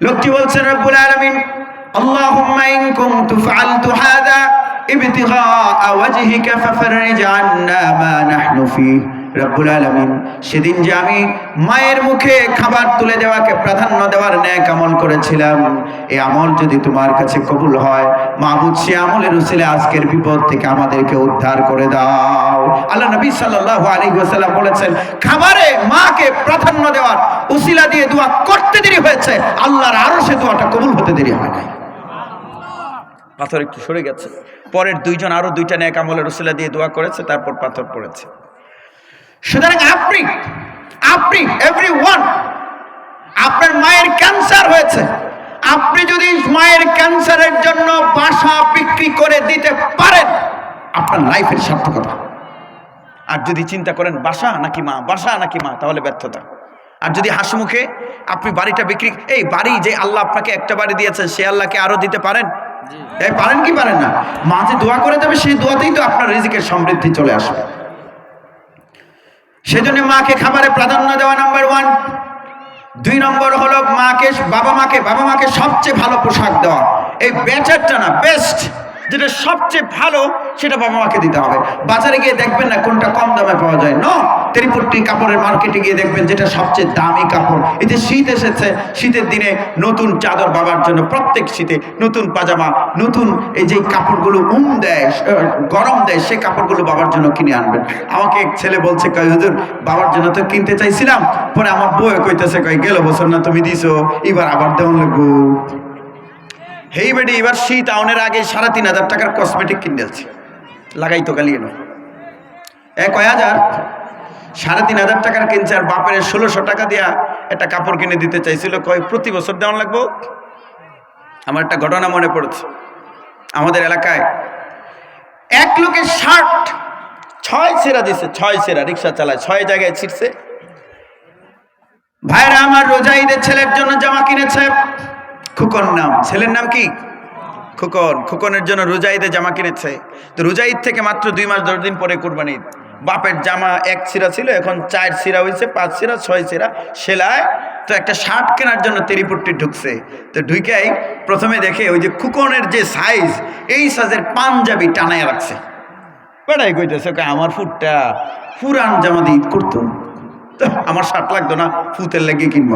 লোকটি বলছেন রব্বুল আলামিন, আল্লাহুম্মা ইন কুনতু ফাআলতু হাযা ইবতিগাআ ওয়াজহিকা ফাফররিজ আন্না মা নাহনু ফীহি। রব্বুল আলামিন, সেদিন যে আমি মায়ের মুখে খাবার তুলে দেওয়াকে প্রাধান্য দেওয়ার ন্যাক আমল করেছিলাম, এই আমল যদি তোমার কাছে কবুল হয়, মাবুদ সে আমলের উসিলে আজকের বিপদ থেকে আমাদেরকে উদ্ধার করে দাও। আল্লাহ নবী সাল্লাল্লাহু আলাইহি ওয়াসাল্লাম বলেছেন, খাবারে মাকে প্রাধান্য দেওয়ার উসিলা দিয়ে দোয়া করতে দেরি হয়েছে, আল্লাহর আরশে দোয়াটা কবুল হতে দেরি হয় না। পাথর একটু সরে গেছে, পরের দুইজন আরো দুইটা ন্যাক আমলের উসিলা দিয়ে দোয়া করেছে, তারপর পাথর পড়েছে। সুতরাং আপনি এভরিওয়ান, আপনার মায়ের ক্যান্সার হয়েছে, আপনি যদি মায়ের ক্যান্সারের জন্য বাসা বিক্রি করে দিতে পারেন, আপনার লাইফের সার্থকতা। আর যদি চিন্তা করেন বাসা নাকি মা, বাসা নাকি মা, তাহলে ব্যর্থতা। আর যদি হাসিমুখে আপনি বাড়িটা বিক্রি, এই বাড়ি যে আল্লাহ আপনাকে একটা বাড়ি দিয়েছেন, সে আল্লাহকে আরো দিতে পারেন? পারেন কি পারেন না? মা যে দোয়া করে দেবে, সেই দোয়াতেই তো আপনার রিজিকের সমৃদ্ধি চলে আসবে। সেজন্য মাকে খাবারে প্রাধান্য দেওয়া নাম্বার 1। 2 নম্বর হলো বাবা মাকে সবচেয়ে ভালো পোশাক দেওয়া। এই বেটারটা না, বেস্ট, যেটা সবচেয়ে ভালো সেটা বাবা মাকে দিতে হবে। বাজারে গিয়ে দেখবেন না কোনটা কম দামে পাওয়া যায়, নো, তেরিপট্টি কাপড়ের মার্কেটে গিয়ে দেখবেন যেটা সবচেয়ে দামি কাপড়। এই যে শীত এসেছে, শীতের দিনে নতুন চাদর বাবার জন্য, প্রত্যেক শীতে নতুন পাজামা, নতুন এই যে কাপড়গুলো দেয়, গরম দেয়, সে কাপড়গুলো বাবার জন্য কিনে আনবেন। আমাকে এক ছেলে বলছে, কয় হুজুর বাবার জন্য তো কিনতে চাইছিলাম, পরে আমার বউ কইতেছে, কয় গেল বছর না তুমি দিছো, এবার আবার দেওয়ান লাগবো। হেই বেডি, এবার শীত আউনের আগে 3,500 টাকার কসমেটিক কিনেছি, লাগাই তো গালিয়ে নো। কয় হাজার, 3,500 টাকার কিনছে, আর বাপের 1,600 টাকা দিয়া একটা কাপড় কিনে দিতে চাইছিল, কয় প্রতি বছর দেওয়ান লাগবো। আমার একটা ঘটনা মনে পড়ছে। আমাদের এলাকায় এক লোকের শার্ট 6 ছেঁড়া দিছে, 6 ছেঁড়া, রিক্সা চালায়, 6 জায়গায় ছিঁড়ছে। ভাইরা আমার, রোজা ঈদের ছেলের জন্য জামা কিনেছে, খুকন নাম, ছেলের নাম কি? খুকন। খুকনের জন্য রোজা ঈদে জামা কিনেছে। তো রোজা ঈদ থেকে মাত্র 2 মাস 10 দিন পরে কুরবানি ঈদ। বাপের জামা 1 ছিঁড়া ছিল, এখন 4 ছিঁড়া হয়েছে, 5 ছিঁড়া, 6 ছিঁড়া সেলাই। তো একটা শার্ট কেনার জন্য তেরিপট্টি ঢুকছে। তো ঢুকেই প্রথমে দেখে ওই যে খুকনের যে সাইজ, এই সাইজের পাঞ্জাবি টানায় রাখছে। বেড়াই কইতেছে, আমার ফুটটা পুরান জামা দিয়ে ঈদ করতো, তো আমার শার্ট লাগতো না, ফুতের লাগিয়ে কিনবো।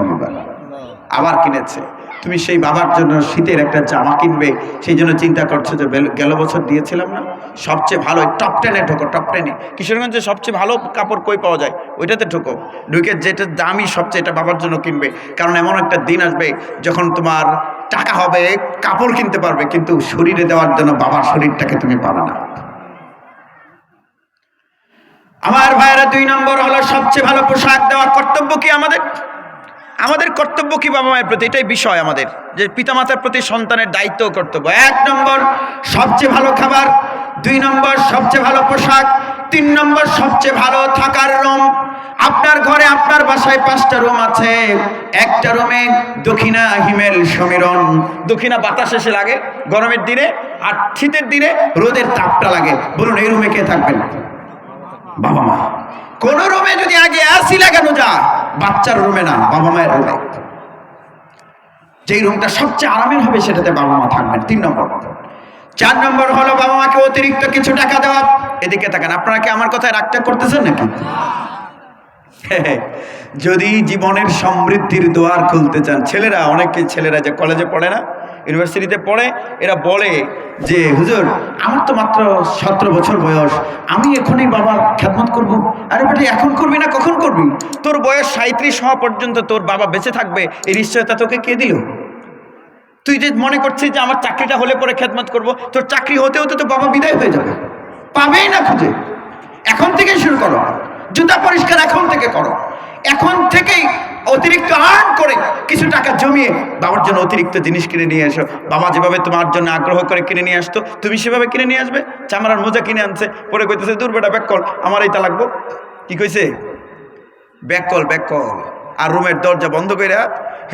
আবার কিনেছে। তুমি সেই বাবার জন্য শীতের একটা জামা কিনবে, সেই জন্য চিন্তা করছো যে গেল বছর দিয়েছিলাম না, সবচেয়ে ভালো টপ 10-এ ঢোকো, টপ 10-এ। কিশোরগঞ্জে সবচেয়ে ভালো কাপড় কই পাওয়া যায়, ওইটাতে ঢোকো। ঢুকে যেটা দামি সবচেয়ে, এটা বাবার জন্য কিনবে। কারণ এমন একটা দিন আসবে যখন তোমার টাকা হবে, কাপড় কিনতে পারবে, কিন্তু শরীরে দেওয়ার জন্য বাবার শরীরটাকে তুমি পাবে না। আমার ভাইয়েরা, 2 নম্বর হলো সবচেয়ে ভালো পোশাক দেওয়া। কর্তব্য কি আমাদের কর্তব্য কি বাবা মায়ের প্রতি? এটাই বিষয় আমাদের, যে পিতামাতার প্রতি সন্তানের দায়িত্ব কর্তব্য। 1 নম্বর সবচেয়ে ভালো খাবার, 2 নম্বর সবচেয়ে ভালো পোশাক, 3 নম্বর সবচেয়ে ভালো থাকার রুম। আপনার ঘরে, আপনার বাসায় 5টা রুম আছে। একটা রুমে দক্ষিণা হিমেল সমীরণ, দক্ষিণা বাতাস এসে লাগে গরমের দিনে, আর শীতের দিনে রোদের তাপটা লাগে। বলুন, এই রুমে কে থাকবেন? বাবা মা। কোন রুমে যদি আগে এসি লাগানো যায়, বাচ্চার রুমে না, বাবা মায়ের রুমে। যেই রুমটা সবচেয়ে আরামের হবে, সেটাতে বাবা মা থাকবেন। 3 নম্বর। 4 নম্বর হলো বাবা মাকে অতিরিক্ত কিছু টাকা দেওয়া। এদিকে তাকান, আপনারা কি আমার কথায় রাগটা করতেছেন নাকি? যদি জীবনের সমৃদ্ধির দুয়ার খুলতে চান, ছেলেরা, অনেকে ছেলেরা যে কলেজে পড়ে না, ইউনিভার্সিটিতে পড়ে, এরা বলে যে হুজুর আমার তো মাত্র 17 বছর বয়স, আমি এখনই বাবার খেদমত করব। আরে বেটা, এখন করবি না কখন করবি? তোর বয়স 37 হওয়া পর্যন্ত তোর বাবা বেঁচে থাকবে, এই নিশ্চয়তা তোকে কে দিল? তুই যে মনে করছিস যে আমার চাকরিটা হলে পরে খেদমত করব, তোর চাকরি হতে হতে তো বাবা বিদায় হয়ে যাবে, পাবেই না খুঁজে। এখন থেকেই শুরু করো, জুতা পরিষ্কার এখন থেকে করো, এখন থেকেই অতিরিক্ত আর্ন করে কিছু টাকা জমিয়ে বাবার জন্য অতিরিক্ত জিনিস কিনে নিয়ে এসো। বাবা যেভাবে তোমার জন্য আগ্রহ করে কিনে নিয়ে আসতো, তুমি সেভাবে কিনে নিয়ে আসবে। চামড়ার মোজা কিনে আনছে, পরে কইতেছে দূর বেটা ব্যাক কল, আমার এইটা লাগবো। কি কইছে? Back call, back call. আর রুমের দরজা বন্ধ করে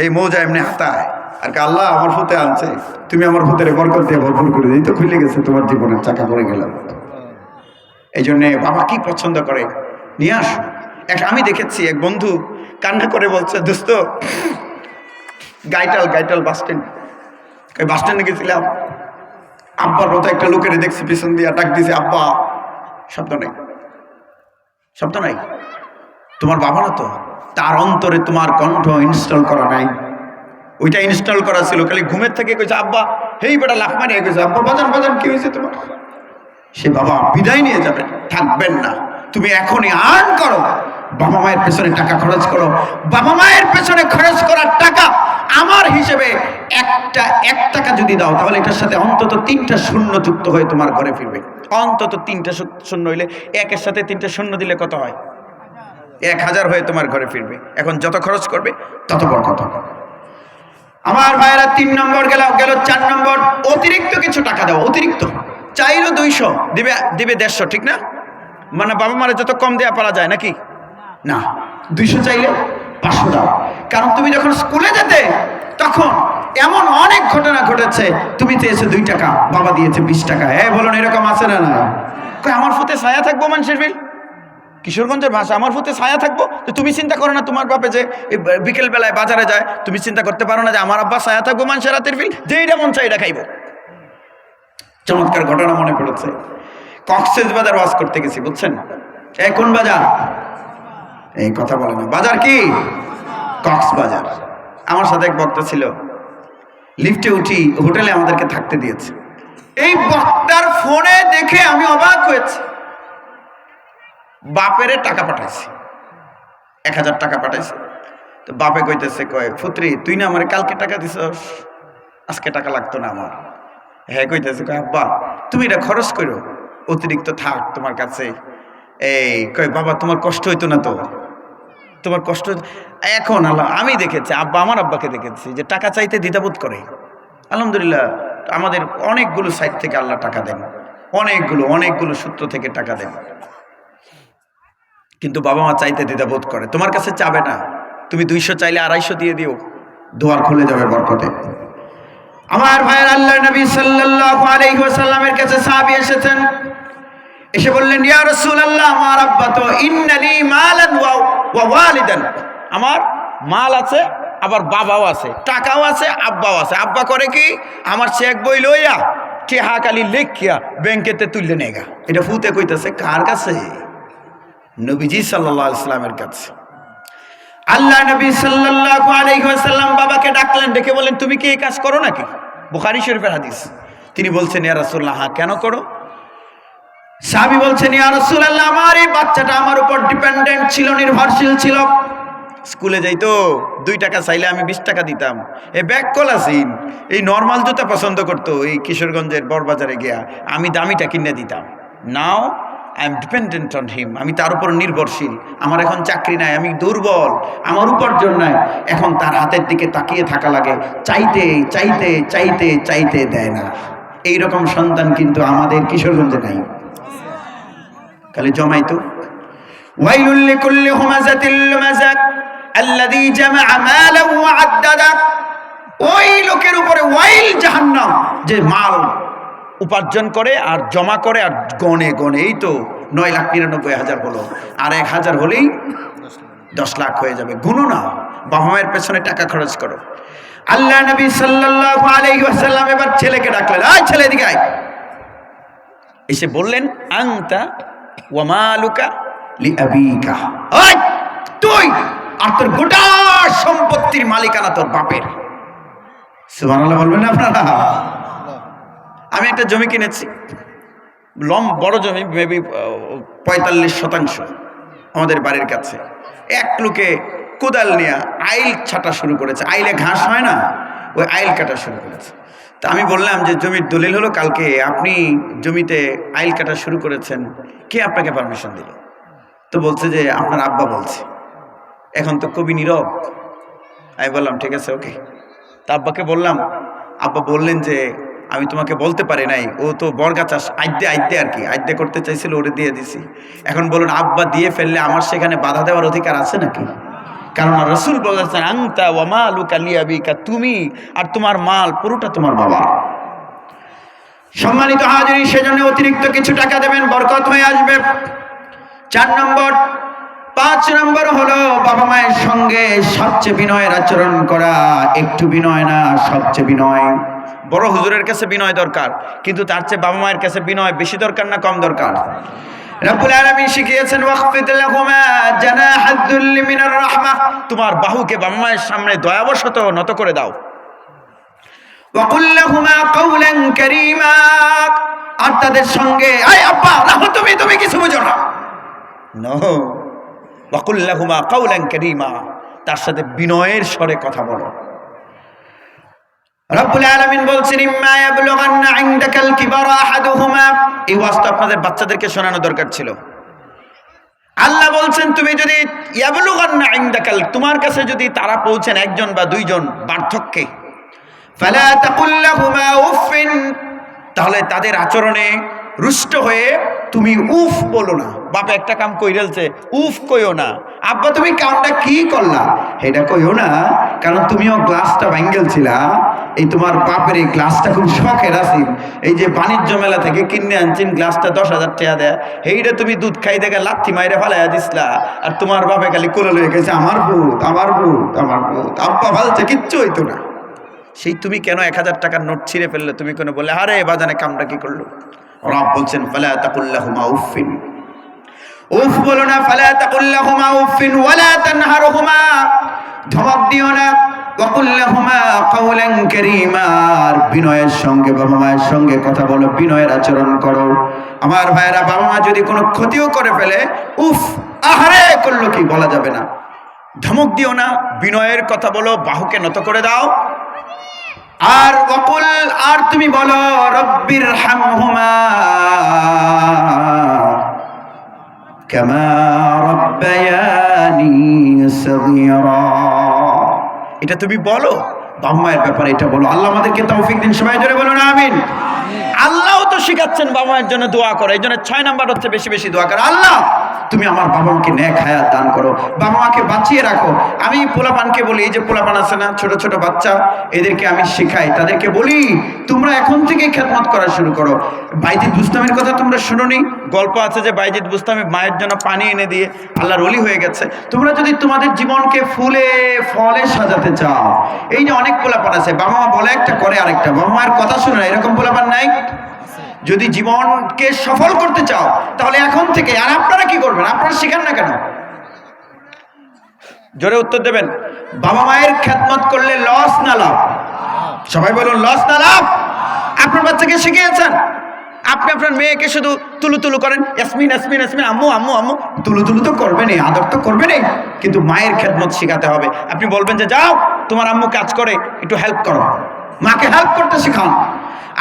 এই মোজা এমনি হাতায় আর আল্লাহ আমার ফুতে আনছে, তুমি আমার ফুতের বরকত দিয়ে ভরপুর করে দিই, তো খুলে গেছে তোমার জীবনের চাকা পড়ে গেলাম। এই জন্যে বাবা কি পছন্দ করে নিয়ে আস। আমি দেখেছি এক বন্ধু কান্না করে বলছে, দোস্ত গাইটাল বাস স্ট্যান্ডে গেছিলাম, আব্বার মতো একটা লোকের দেখছি পিছন দিয়ে ডাক দিছে, আব্বা। শব্দ নাই। তোমার বাবা না তো, তার অন্তরে তোমার কণ্ঠ ইনস্টল করা নাই, ওইটা ইনস্টল করা ছিল। খালি ঘুমের থেকে কইছে আব্বা, হেই বেটা লাফ মারিয়ে কইছে আব্বা বাজান কি হয়েছে তোমার? সে বাবা বিদায় নিয়ে যাবেন, থাকবেন না। তুমি এখনই আর্ন করো, বাবা মায়ের পেছনে টাকা খরচ করো। বাবা মায়ের পেছনে খরচ করার টাকা আমার হিসেবে এক টাকা যদি দাও, তাহলে এটার সাথে অন্তত 3টা শূন্য যুক্ত হয়ে তোমার ঘরে ফিরবে। অন্তত 3টা শূন্য হইলে, একের সাথে 3টা শূন্য দিলে কত হয়? 1000 হয়ে তোমার ঘরে ফিরবে। এখন যত খরচ করবে তত বড় কথা। আমার ভাইয়েরা 3 নম্বর গেল 4 নম্বর, অতিরিক্ত কিছু টাকা দাও। অতিরিক্ত চাইলো 200 দিবে 150, ঠিক না? মানে বাবা মারা যত কম দেয়া পারা যায় নাকি? না, 200 চাইলে 500 দাও। কারণ তুমি যখন স্কুলে যেতে তখন এমন অনেক ঘটনা ঘটেছে, তুমি চেয়েছো 2 টাকা, বাবা দিয়েছে 20 টাকা। বলুন এরকম আছে না? না, আমার ফুতে ছায়া থাকবো, মানুষের কিশোরগঞ্জের ভাষা, আমার ফুতে ছায়া থাকবো। তো তুমি চিন্তা করো না, তোমার বাপে যে বিকেল বেলায় বাজারে যায়, তুমি চিন্তা করতে পারো না যে আমার আব্বা ছায়া থাকবো মানুষের রাতের ফিল, যে এটা মন চাই এটা খাইবো। চমৎকার ঘটনা মনে পড়েছে, কক্সবাজার ওয়াজ করতে গেছি, বুঝছেন? কোন বাজার? এই কথা বলে না, বাজার কি? কক্সবাজার। আমার সাথে এক বক্তা ছিল, লিফটে উঠি, হোটেলে আমাদেরকে থাকতে দিয়েছে। এই বক্তার ফোনে দেখে আমি অবাক হয়েছি। বাপেরে টাকা পাঠাইছে, 1000 টাকা পাঠাইছে। তো বাপে কইতেছে, কয় পুত্রী তুই না আমার কালকে টাকা দিছস, আজকে টাকা লাগতো না আমার। কইতেছে, কয় আব্বা তুমি এটা খরচ করো, অতিরিক্ত থাক তোমার কাছে। কয় বাবা তোমার কষ্ট হইতো না তো? তোমার কষ্ট এখন আল্লাহ, আমি দেখেছি আব্বা, আমার আব্বাকে দেখেছি যে টাকা চাইতে দ্বিধাবোধ করে। আলহামদুলিল্লাহ আমাদের অনেকগুলো সাইড থেকে আল্লাহ টাকা দেন, অনেকগুলো সূত্র থেকে টাকা দেন, কিন্তু বাবা মা চাইতে দ্বিধাবোধ করে। তোমার কাছে চাবে না, তুমি 200 চাইলে 250 দিয়ে দিও, দুয়ার খুলে যাবে বরকতে। আমার ভাইয়ের, আল্লাহ নবী সাল্লাল্লাহু আলাইহি ওয়াসাল্লামের কাছে সাহাবী এসেছেন, এসে বললেন, ইয়া রাসূলুল্লাহ আমার আব্বা তো ইন্নালি মালান ওয়া ওয়ালিদান, আমার মাল আছে আবার বাবাও আছে, টাকাও আছে, আব্বাও আছে। আব্বা করে কি? আমার চেক বই লইয়া টেহা কালি লেখিয়া ব্যাংকেতে তুললে নেগা। এটা ফুতে কইতেছে কার কাছে? নবীজি সাল্লাল্লাহু আলাইহি ওয়াসাল্লামের কাছে। আল্লাহ নবী সাল্লাল্লাহু আলাইহি ওয়াসাল্লাম বাবাকে ডাকলেন, ডেকে বলেন, তুমি কি এই কাজ করো নাকি? বুখারী শরীফের হাদিস। তিনি বলছেন, ইয়া রাসূলুল্লাহ, হ্যাঁ কেন করো? সাহাবী বলছেন, ইয়া রাসূলুল্লাহ আমার এই বাচ্চাটা আমার উপর ডিপেন্ডেন্ট ছিল, নির্ভরশীল ছিল। স্কুলে যাইতো, 2 টাকা চাইলে আমি 20 টাকা দিতাম। ব্যাগ কলাসিন, এই নর্মাল জুতা পছন্দ করতো, এই কিশোরগঞ্জের বড়বাজারে গিয়া আমি দামিটা কিনে দিতাম। Now I am dependent on him, আমি তার উপর নির্ভরশীল। আমার এখন চাকরি নাই, আমি দুর্বল, আমার উপার্জন নাই, এখন তার হাতের দিকে তাকিয়ে থাকা লাগে, চাইতে চাইতে চাইতে চাইতে দেয় না। এইরকম সন্তান কিন্তু আমাদের কিশোরগঞ্জে নাই, খালি জমাইতো। ওয়াইলুল লিকুল্লি হুমাযাতিল লুমাযা আল্লাযী জামাআ মালান ওয়া আদ্দাদা, ওই লোকের উপরে ওয়াইল জাহান্নাম, যে মাল উপার্জন করে আর জমা করে আর গনে গনে, এই তো 9,99,000 হলো, আর 1000 হলেই 10 লাখ হয়ে যাবে। গুনো না, বাবা মায়ের পেছনে টাকা খরচ করো। আল্লাহ নবী সাল্লাল্লাহু আলাইহি ওয়াসাল্লাম এবার ছেলেকে ডাকলেন, আয় ছেলে এদিকে আয়। এসে বললেন, আনতা ওয়া মালুকা লিআবিকা, তুই আর তোর গোটা সম্পত্তির মালিকানা তোর বাপের। সুবহানাল্লাহ বলবেন না আপনারা? আমি একটা জমি কিনেছি, বড় জমি, মেবি 45% আমাদের বাড়ির কাছে। এক লোকে কোদাল নিয়ে আইল ছাটা শুরু করেছে, আইলে ঘাস হয় না, ওই আইল কাটা শুরু করেছে। তা আমি বললাম যে জমির দলিল হলো কালকে আপনি জমিতে আইল কাটা শুরু করেছেন, কে আপনাকে পারমিশন দিল? তো বলছে যে আপনার আব্বা বলছে। এখন তো কবি নীরব। আমি বললাম ঠিক আছে, ওকে। তা আব্বাকে বললাম, আব্বা বললেন যে আমি তোমাকে বলতে পারি নাই, ও তো বরগাছ আইদ্যে আর কি আইদ্যে করতে চাইছিল, ওরে দিয়ে দিছি। এখন বলুন আব্বা দিয়ে ফেললে আমার সেখানে বাধা দেওয়ার অধিকার আছে নাকি? কারণ রাসূল বলেছেন আনতা ওয়া মালুকা লিআবিকা, তুমি আর তোমার মাল পুরোটা তোমার বাবা। সম্মানিত হাজিরিন, সেজন্য অতিরিক্ত কিছু টাকা দেবেন, বরকত হয়ে আসবে। 4 নম্বর। 5 নম্বর হলো বাবা মায়ের সঙ্গে সবচেয়ে বিনয়ের আচরণ করা। একটু বিনয় না, সবচেয়ে বিনয়। বড় হুজুরের কাছে বিনয় দরকার, কিন্তু তার চেয়ে বাবা মায়ের কাছে বিনয় বেশি দরকার না কম দরকার? রব্বুল আলামিন শিখিয়েছেন ওয়াখফিদ লাহুমা জানাহাদ যুল্লি মিনার রাহমাহ, তোমার বাহুকে বাবা মায়ের সামনে দয়াবশত নত করে দাও। ওয়া কুল লাহুমা কাওলান কারীমা, আর তাদের সঙ্গে এই আব্বা রাহো, তুমি কিছু বুঝো না, নো। ওয়া কুল লাহুমা কাওলান কারীমা, তার সাথে বিনয়ের স্বরে কথা বলো। রব্বুল আলামিন বলছেন ইম্মা ইয়াবলুগান্না ইনদাকাল কিবারা আহাদুহুমা, এই ওয়াজটা আপনাদের বাচ্চাদেরকে শোনানো দরকার ছিল। আল্লাহ বলছেন তুমি যদি ইয়াবলুগান্না ইনদাকাল, তোমার কাছে যদি তারা পৌঁছেন একজন বা দুইজন বার্ধক্যে, ফালা তাকুল লাহুমা উফিন, তাহলে তাদের আচরণে রুষ্ট হয়ে তুমি উফ বলো না। বাবা একটা কাম কইরেলছে, উফ কইও না। আব্বা তুমি কামটা কি করলা, এটা কইও না, কারণ তুমিও গ্লাসটা ভাঙ্গেল ছিলা। এই তোমার বাপের এই গ্লাসটা খুব শখের আছিল, এই যে বাণিজ্য মেলা থেকে কিনে আনছেন গ্লাসটা 10,000 টাকা দেয়, এইটা তুমি দুধ খাই দেখে লাথি মাইরে ফালাইয়া দিসলা, আর তোমার বাপে খালি কোলে লয়ে গেছে আমার ভূত আমার ভূত আমার ভূত। আব্বা ভালছে, কিচ্ছু হইতো না। সেই তুমি কেন 1000 টাকার নোট ছিঁড়ে ফেললে? তুমি কেন বলে আরে বাজানে কামটা কি করলো? রব বলছেন ফালা তাকুল লাহুমা উফিন, উফ বলো না। ফালা তাকুল লাহুমা উফিন ওয়ালা তানহারহুমা, ধমক দিও না। ওয়া কুল লাহুমা কাওলান কারীমা, বিনয়ের সঙ্গে বাবা মায়ের সঙ্গে কথা বলো, বিনয়ের আচরণ করো। আমার ভাইরা, বাবা মা যদি কোনো ক্ষতিও করে ফেলে, উফ আহারে করলো কি বলা যাবে না। ধমক দিও না, বিনয়ের কথা বলো, বাহুকে নত করে দাও। আর ওয়াকুল, আর তুমি বলো রব্বির হামহুমা কামা রাব্বায়ানি সগীরা, এটা তুমি বলো বাবা মায়ের ব্যাপারে, এটা বলো। আল্লাহ আমাদেরকে তৌফিক দিন, সবাই জোরে বলুন আমিন। আল্লাহও তো শিখাচ্ছেন বাবা মায়ের জন্য দোয়া করো। এই জন্য 6 নাম্বার হচ্ছে বেশি বেশি দোয়া করো। আল্লাহ তুমি আমার বাবা মাকে নেক হায়াত দান করো, বাবা মাকে বাঁচিয়ে রাখো। আমি পোলাপানকে বলি, এই যে পোলাপান আছে না ছোট ছোট বাচ্চা, এদেরকে আমি শিখাই, তাদেরকে বলি তোমরা এখন থেকে খেদমত করা শুরু করো। বাইজিদ বুস্তামির কথা তোমরা শুনোনি? গল্প আছে যে বাইজিদ বুস্তামি মায়ের জন্য পানি এনে দিয়ে আল্লাহর ওলি হয়ে গেছে। তোমরা যদি তোমাদের জীবনকে ফুলে ফলে সাজাতে চাও, এই যে অনেক পোলাপান আছে বাবা মা বলে একটা করে আরেকটা, বাবা মায়ের কথা শুনে না, এরকম পোলাপান নাই? যদি জীবনকে সফল করতে চাও তাহলে এখন থেকে। আর আপনারা কি করবেন? আপনারা শিখান না কেন? জোরে উত্তর দেবেন। বাবা মায়ের খেদমত করলে লস না লাভ? সবাই বলুন লস না লাভ? আপনার বাচ্চাকে শিখিয়েছেন, আপনি আপনার মেয়েকে শুধু তুলু তুলু করেন, ইয়াসমিন ইয়াসমিন ইয়াসমিন, আম্মু আম্মু আম্মু, তুলু তুলু তো করবেনই, আদর তো করবেনই, কিন্তু মায়ের খেদমত শেখাতে হবে। আপনি বলবেন যে যাও তোমার আম্মু কাজ করে, একটু হেল্প করো, মাকে হেল্প করতে শেখান।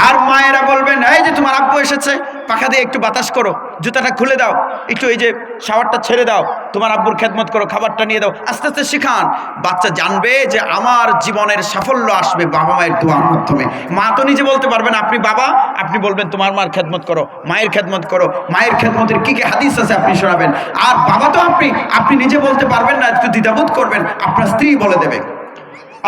আর মায়েরা বলবেন এই যে তোমার আব্বু এসেছে, পাখা দিয়ে একটু বাতাস করো, জুতাটা খুলে দাও, একটু এই যে শাওয়ারটা ছেড়ে দাও, তোমার আব্বুর খেদমত করো, খাবারটা নিয়ে দাও। আস্তে আস্তে শিখান। বাচ্চা জানবে যে আমার জীবনের সাফল্য আসবে বাবা মায়ের দোয়ার মাধ্যমে। মা তো নিজে বলতে পারবেন, আপনি বাবা, আপনি বলবেন তোমার মার খেদমত করো, মায়ের খেদমত করো, মায়ের খেদমতের কি কি হাদিস আছে আপনি শোনাবেন। আর বাবা তো আপনি নিজে বলতে পারবেন না, একটু দ্বিধাবোধ করবেন, আপনার স্ত্রী বলে দেবে।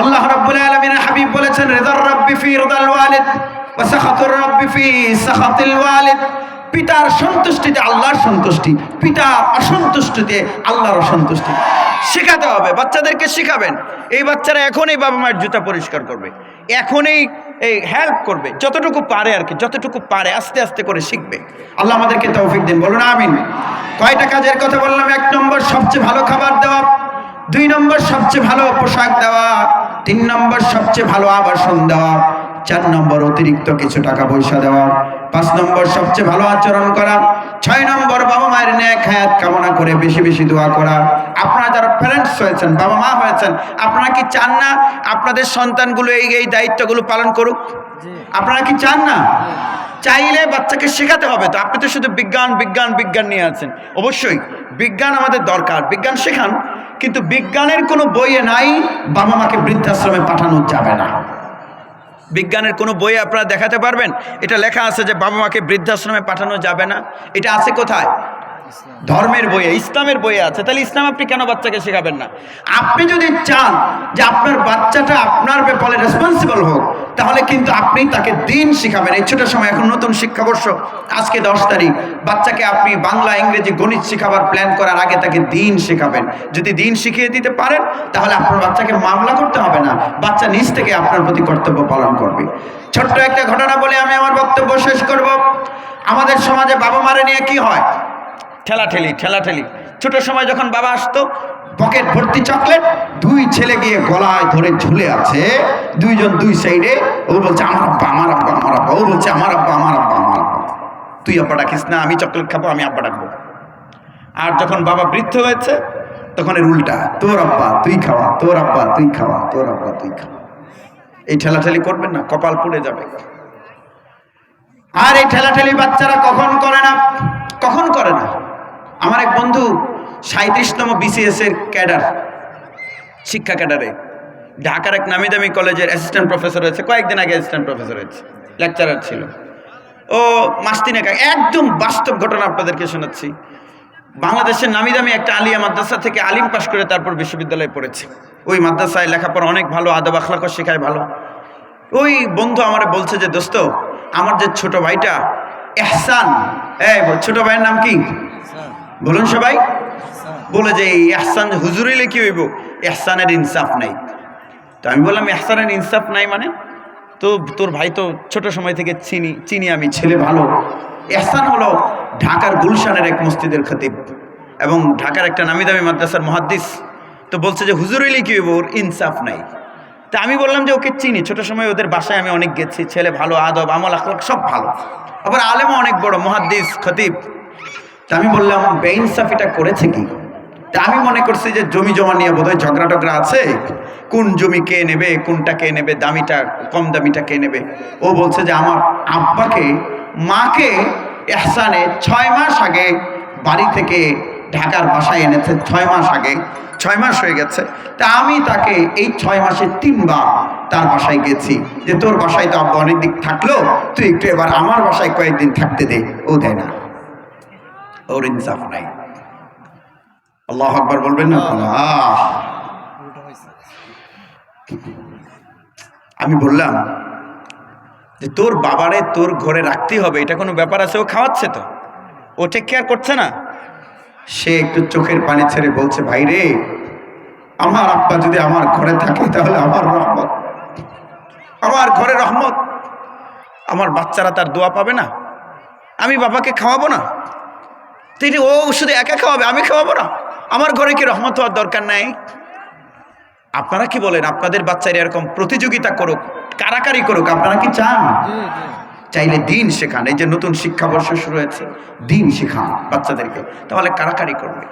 আল্লাহ রাব্বুল আলামিনের হাবিব বলেছেন রিদার রাব্বি ফি রিদাল ওয়ালিদ ওয়া সাখাতুর রাব্বি ফি সাখাতিল ওয়ালিদ, পিতার সন্তুষ্টিতে আল্লাহর সন্তুষ্টি, পিতা অসন্তুষ্টিতে আল্লাহর অসন্তুষ্টি। শেখাতে হবে, বাচ্চাদেরকে শিখাবেন। এই বাচ্চারা এখনই বাবা মায়ের জুতা পরিষ্কার করবে, এখনই এই হেল্প করবে, যতটুকু পারে আর কি, যতটুকু পারে আস্তে আস্তে করে শিখবে। আল্লাহ আমাদেরকে তৌফিক দিন, বলুন আমিন। কয়টা কাজের কথা বললাম? 1 নম্বর সবচেয়ে ভালো খাবার দেওয়া, 2 নম্বর সবচেয়ে ভালো পোশাক দেওয়া, 3 নম্বর সবচেয়ে ভালো আবাসন দেওয়া, 4 নম্বর অতিরিক্ত কিছু টাকা পয়সা দেওয়া, 5 নম্বর সবচেয়ে ভালো আচরণ করা, 6 নম্বর বাবা মায়ের নেক হায়াত কামনা করে বেশি বেশি দোয়া করা। আপনারা যারা প্যারেন্টস হয়েছেন, বাবা মা হয়েছেন, আপনারা কি চান না আপনাদের সন্তানগুলো এই দায়িত্বগুলো পালন করুক? আপনারা কি চান না? চাইলে বাচ্চাকে শেখাতে হবে। তো আপনি তো শুধু বিজ্ঞান বিজ্ঞান বিজ্ঞান নিয়ে আছেন। অবশ্যই বিজ্ঞান আমাদের দরকার, বিজ্ঞান শেখান, কিন্তু বিজ্ঞানের কোনো বইয়ে নাই বাবা মাকে বৃদ্ধাশ্রমে পাঠানো যাবে না। বিজ্ঞানের কোনো বইয়ে আপনারা দেখাতে পারবেন এটা লেখা আছে যে বাবা মাকে বৃদ্ধাশ্রমে পাঠানো যাবে না? এটা আছে কোথায়? ধর্মের বইয়ে, ইসলামের বইয়ে আছে। তাহলে ইসলাম আপনি কেন বাচ্চাকে শেখাবেন না? আপনি যদি চান যে আপনার বাচ্চাটা আপনার ব্যাপারে রেসপন্সিবল হোক, তাহলে কিন্তু আপনি তাকে দিন শিখাবেন। এই ছোট সময়, এখন নতুন শিক্ষাবর্ষ, আজকে 10 তারিখ, বাচ্চাকে আপনি বাংলা ইংরেজি গণিত শেখাবার প্ল্যান করার আগে তাকে দিন শেখাবেন। যদি দিন শিখিয়ে দিতে পারেন তাহলে আপনার বাচ্চাকে মামলা করতে হবে না, বাচ্চা নিজ থেকে আপনার প্রতি কর্তব্য পালন করবে। ছোট্ট একটা ঘটনা বলে আমি আমার বক্তব্য শেষ করব। আমাদের সমাজে বাবা মারে নিয়ে কি হয়? ঠেলাঠেলি। ছোট সময় যখন বাবা আসতো, পকেট ভর্তি চকলেট, 2 ছেলে গিয়ে গলায় ধরে ঝুলে আছে, 2 জন 2 সাইডে। ও বলছে আমার আব্বা আমার আব্বা আমার আব্বা, ও বলছে আমার আব্বা আমার আব্বা আমার আব্বা। তুই আব্বা ডাকিস না, আমি চকলেট খাবো, আমি আব্বা ডাকবো। আর যখন বাবা বৃদ্ধ হয়েছে তখন এর উল্টা, তোর আব্বা তুই খাওয়া, তোর আব্বা তুই খাওয়া, তোর আব্বা তুই খাওয়া। এই ঠেলাঠেলি করবেন না, কপাল পুড়ে যাবে। আর এই ঠেলাঠেলি বাচ্চারা কখন করে না? আমার এক বন্ধু 37তম BCS এর ক্যাডার, শিক্ষা ক্যাডারে ঢাকার এক নামি দামি কলেজের অ্যাসিস্ট্যান্ট প্রফেসর হয়েছে। কয়েকদিন আগে অ্যাসিস্ট্যান্ট প্রফেসর হয়েছে, লেকচারার ছিল। ও মাস 3 আগে, একদম বাস্তব ঘটনা আপনাদেরকে শোনাচ্ছি। বাংলাদেশের নামি দামি একটা আলিয়া মাদ্রাসা থেকে আলিম পাশ করে তারপর বিশ্ববিদ্যালয়ে পড়েছে। ওই মাদ্রাসায় লেখাপড়া অনেক ভালো, আদব আখলাকও শেখায় ভালো। ওই বন্ধু আমারে বলছে যে দোস্ত, আমার যে ছোট ভাইটা এহসান, ছোট ভাইয়ের নাম কি বলুন সবাই? বলে যে এই এহসান হুজুরিলে কি হইব? এহসানের ইনসাফ নাই। তো আমি বললাম এহসানের ইনসাফ নাই মানে? তো তোর ভাই তো ছোট সময় থেকে চিনি আমি, ছেলে ভালো। এহসান হলো ঢাকার গুলশানের এক মসজিদের খতিব এবং ঢাকার একটা নামি দামি মাদ্রাসার মুহাদ্দিস। তো বলছে যে হুজুরিলে কি হইব, ওর ইনসাফ নাই। তা আমি বললাম যে ওকে চিনি, ছোট সময় ওদের বাসায় আমি অনেক গেছি, ছেলে ভালো, আদব আমল আখলাক সব ভালো, আবার আলেমও অনেক বড়, মুহাদ্দিস খতিব। তা আমি বললাম বেইনসাফিটা করেছে কি? তা আমি মনে করছি যে জমি জমা নিয়ে বোধহয় ঝগড়া টগড়া আছে, কোন জমি কে নেবে, কোনটা কে নেবে, দামিটা কম দামিটা কে নেবে। ও বলছে যে আমার আব্বাকে মাকে এহসানে 6 মাস আগে বাড়ি থেকে ঢাকার বাসায় এনেছে, 6 মাস আগে, 6 মাস হয়ে গেছে। তা আমি তাকে এই 6 মাসে 3 বার তার বাসায় গেছি যে তোর বাসায় তো আব্বা অনেক দিন থাকলো, তুই একটু এবার আমার বাসায় কয়েকদিন থাকতে দে। ও দেয় না, ওর ইনসাফ নাই। আল্লাহু আকবার বলবেন না? আমি বললাম যে তোর বাবারে তোর ঘরে রাখতে হবে, এটা কোনো ব্যাপার আছে? ও খাওয়াচ্ছে তো, ও টেক কেয়ার করছে না? সে একটু চোখের পানি ছেড়ে বলছে ভাই রে, আমার আব্বা যদি আমার ঘরে থাকে তাহলে আমার রহমত, আমার ঘরে রহমত, আমার বাচ্চারা তার দোয়া পাবে না? আমি বাবাকে খাওয়াবো না? তিনি ও শুধু একা খাওয়াবে, আমি খাওয়াবো না? আমার ঘরে কি রহমত হওয়ার দরকার নাই? আপনারা কি বলেন? আপনাদের বাচ্চারা এরকম প্রতিযোগিতা করুক, কারাকারি করুক, আপনারা কি চান? চাইলে দিন শেখান। এই যে নতুন শিক্ষাবর্ষ শুরু হয়েছে, দিন শেখান বাচ্চাদেরকে, তাহলে কারাকারি করবে।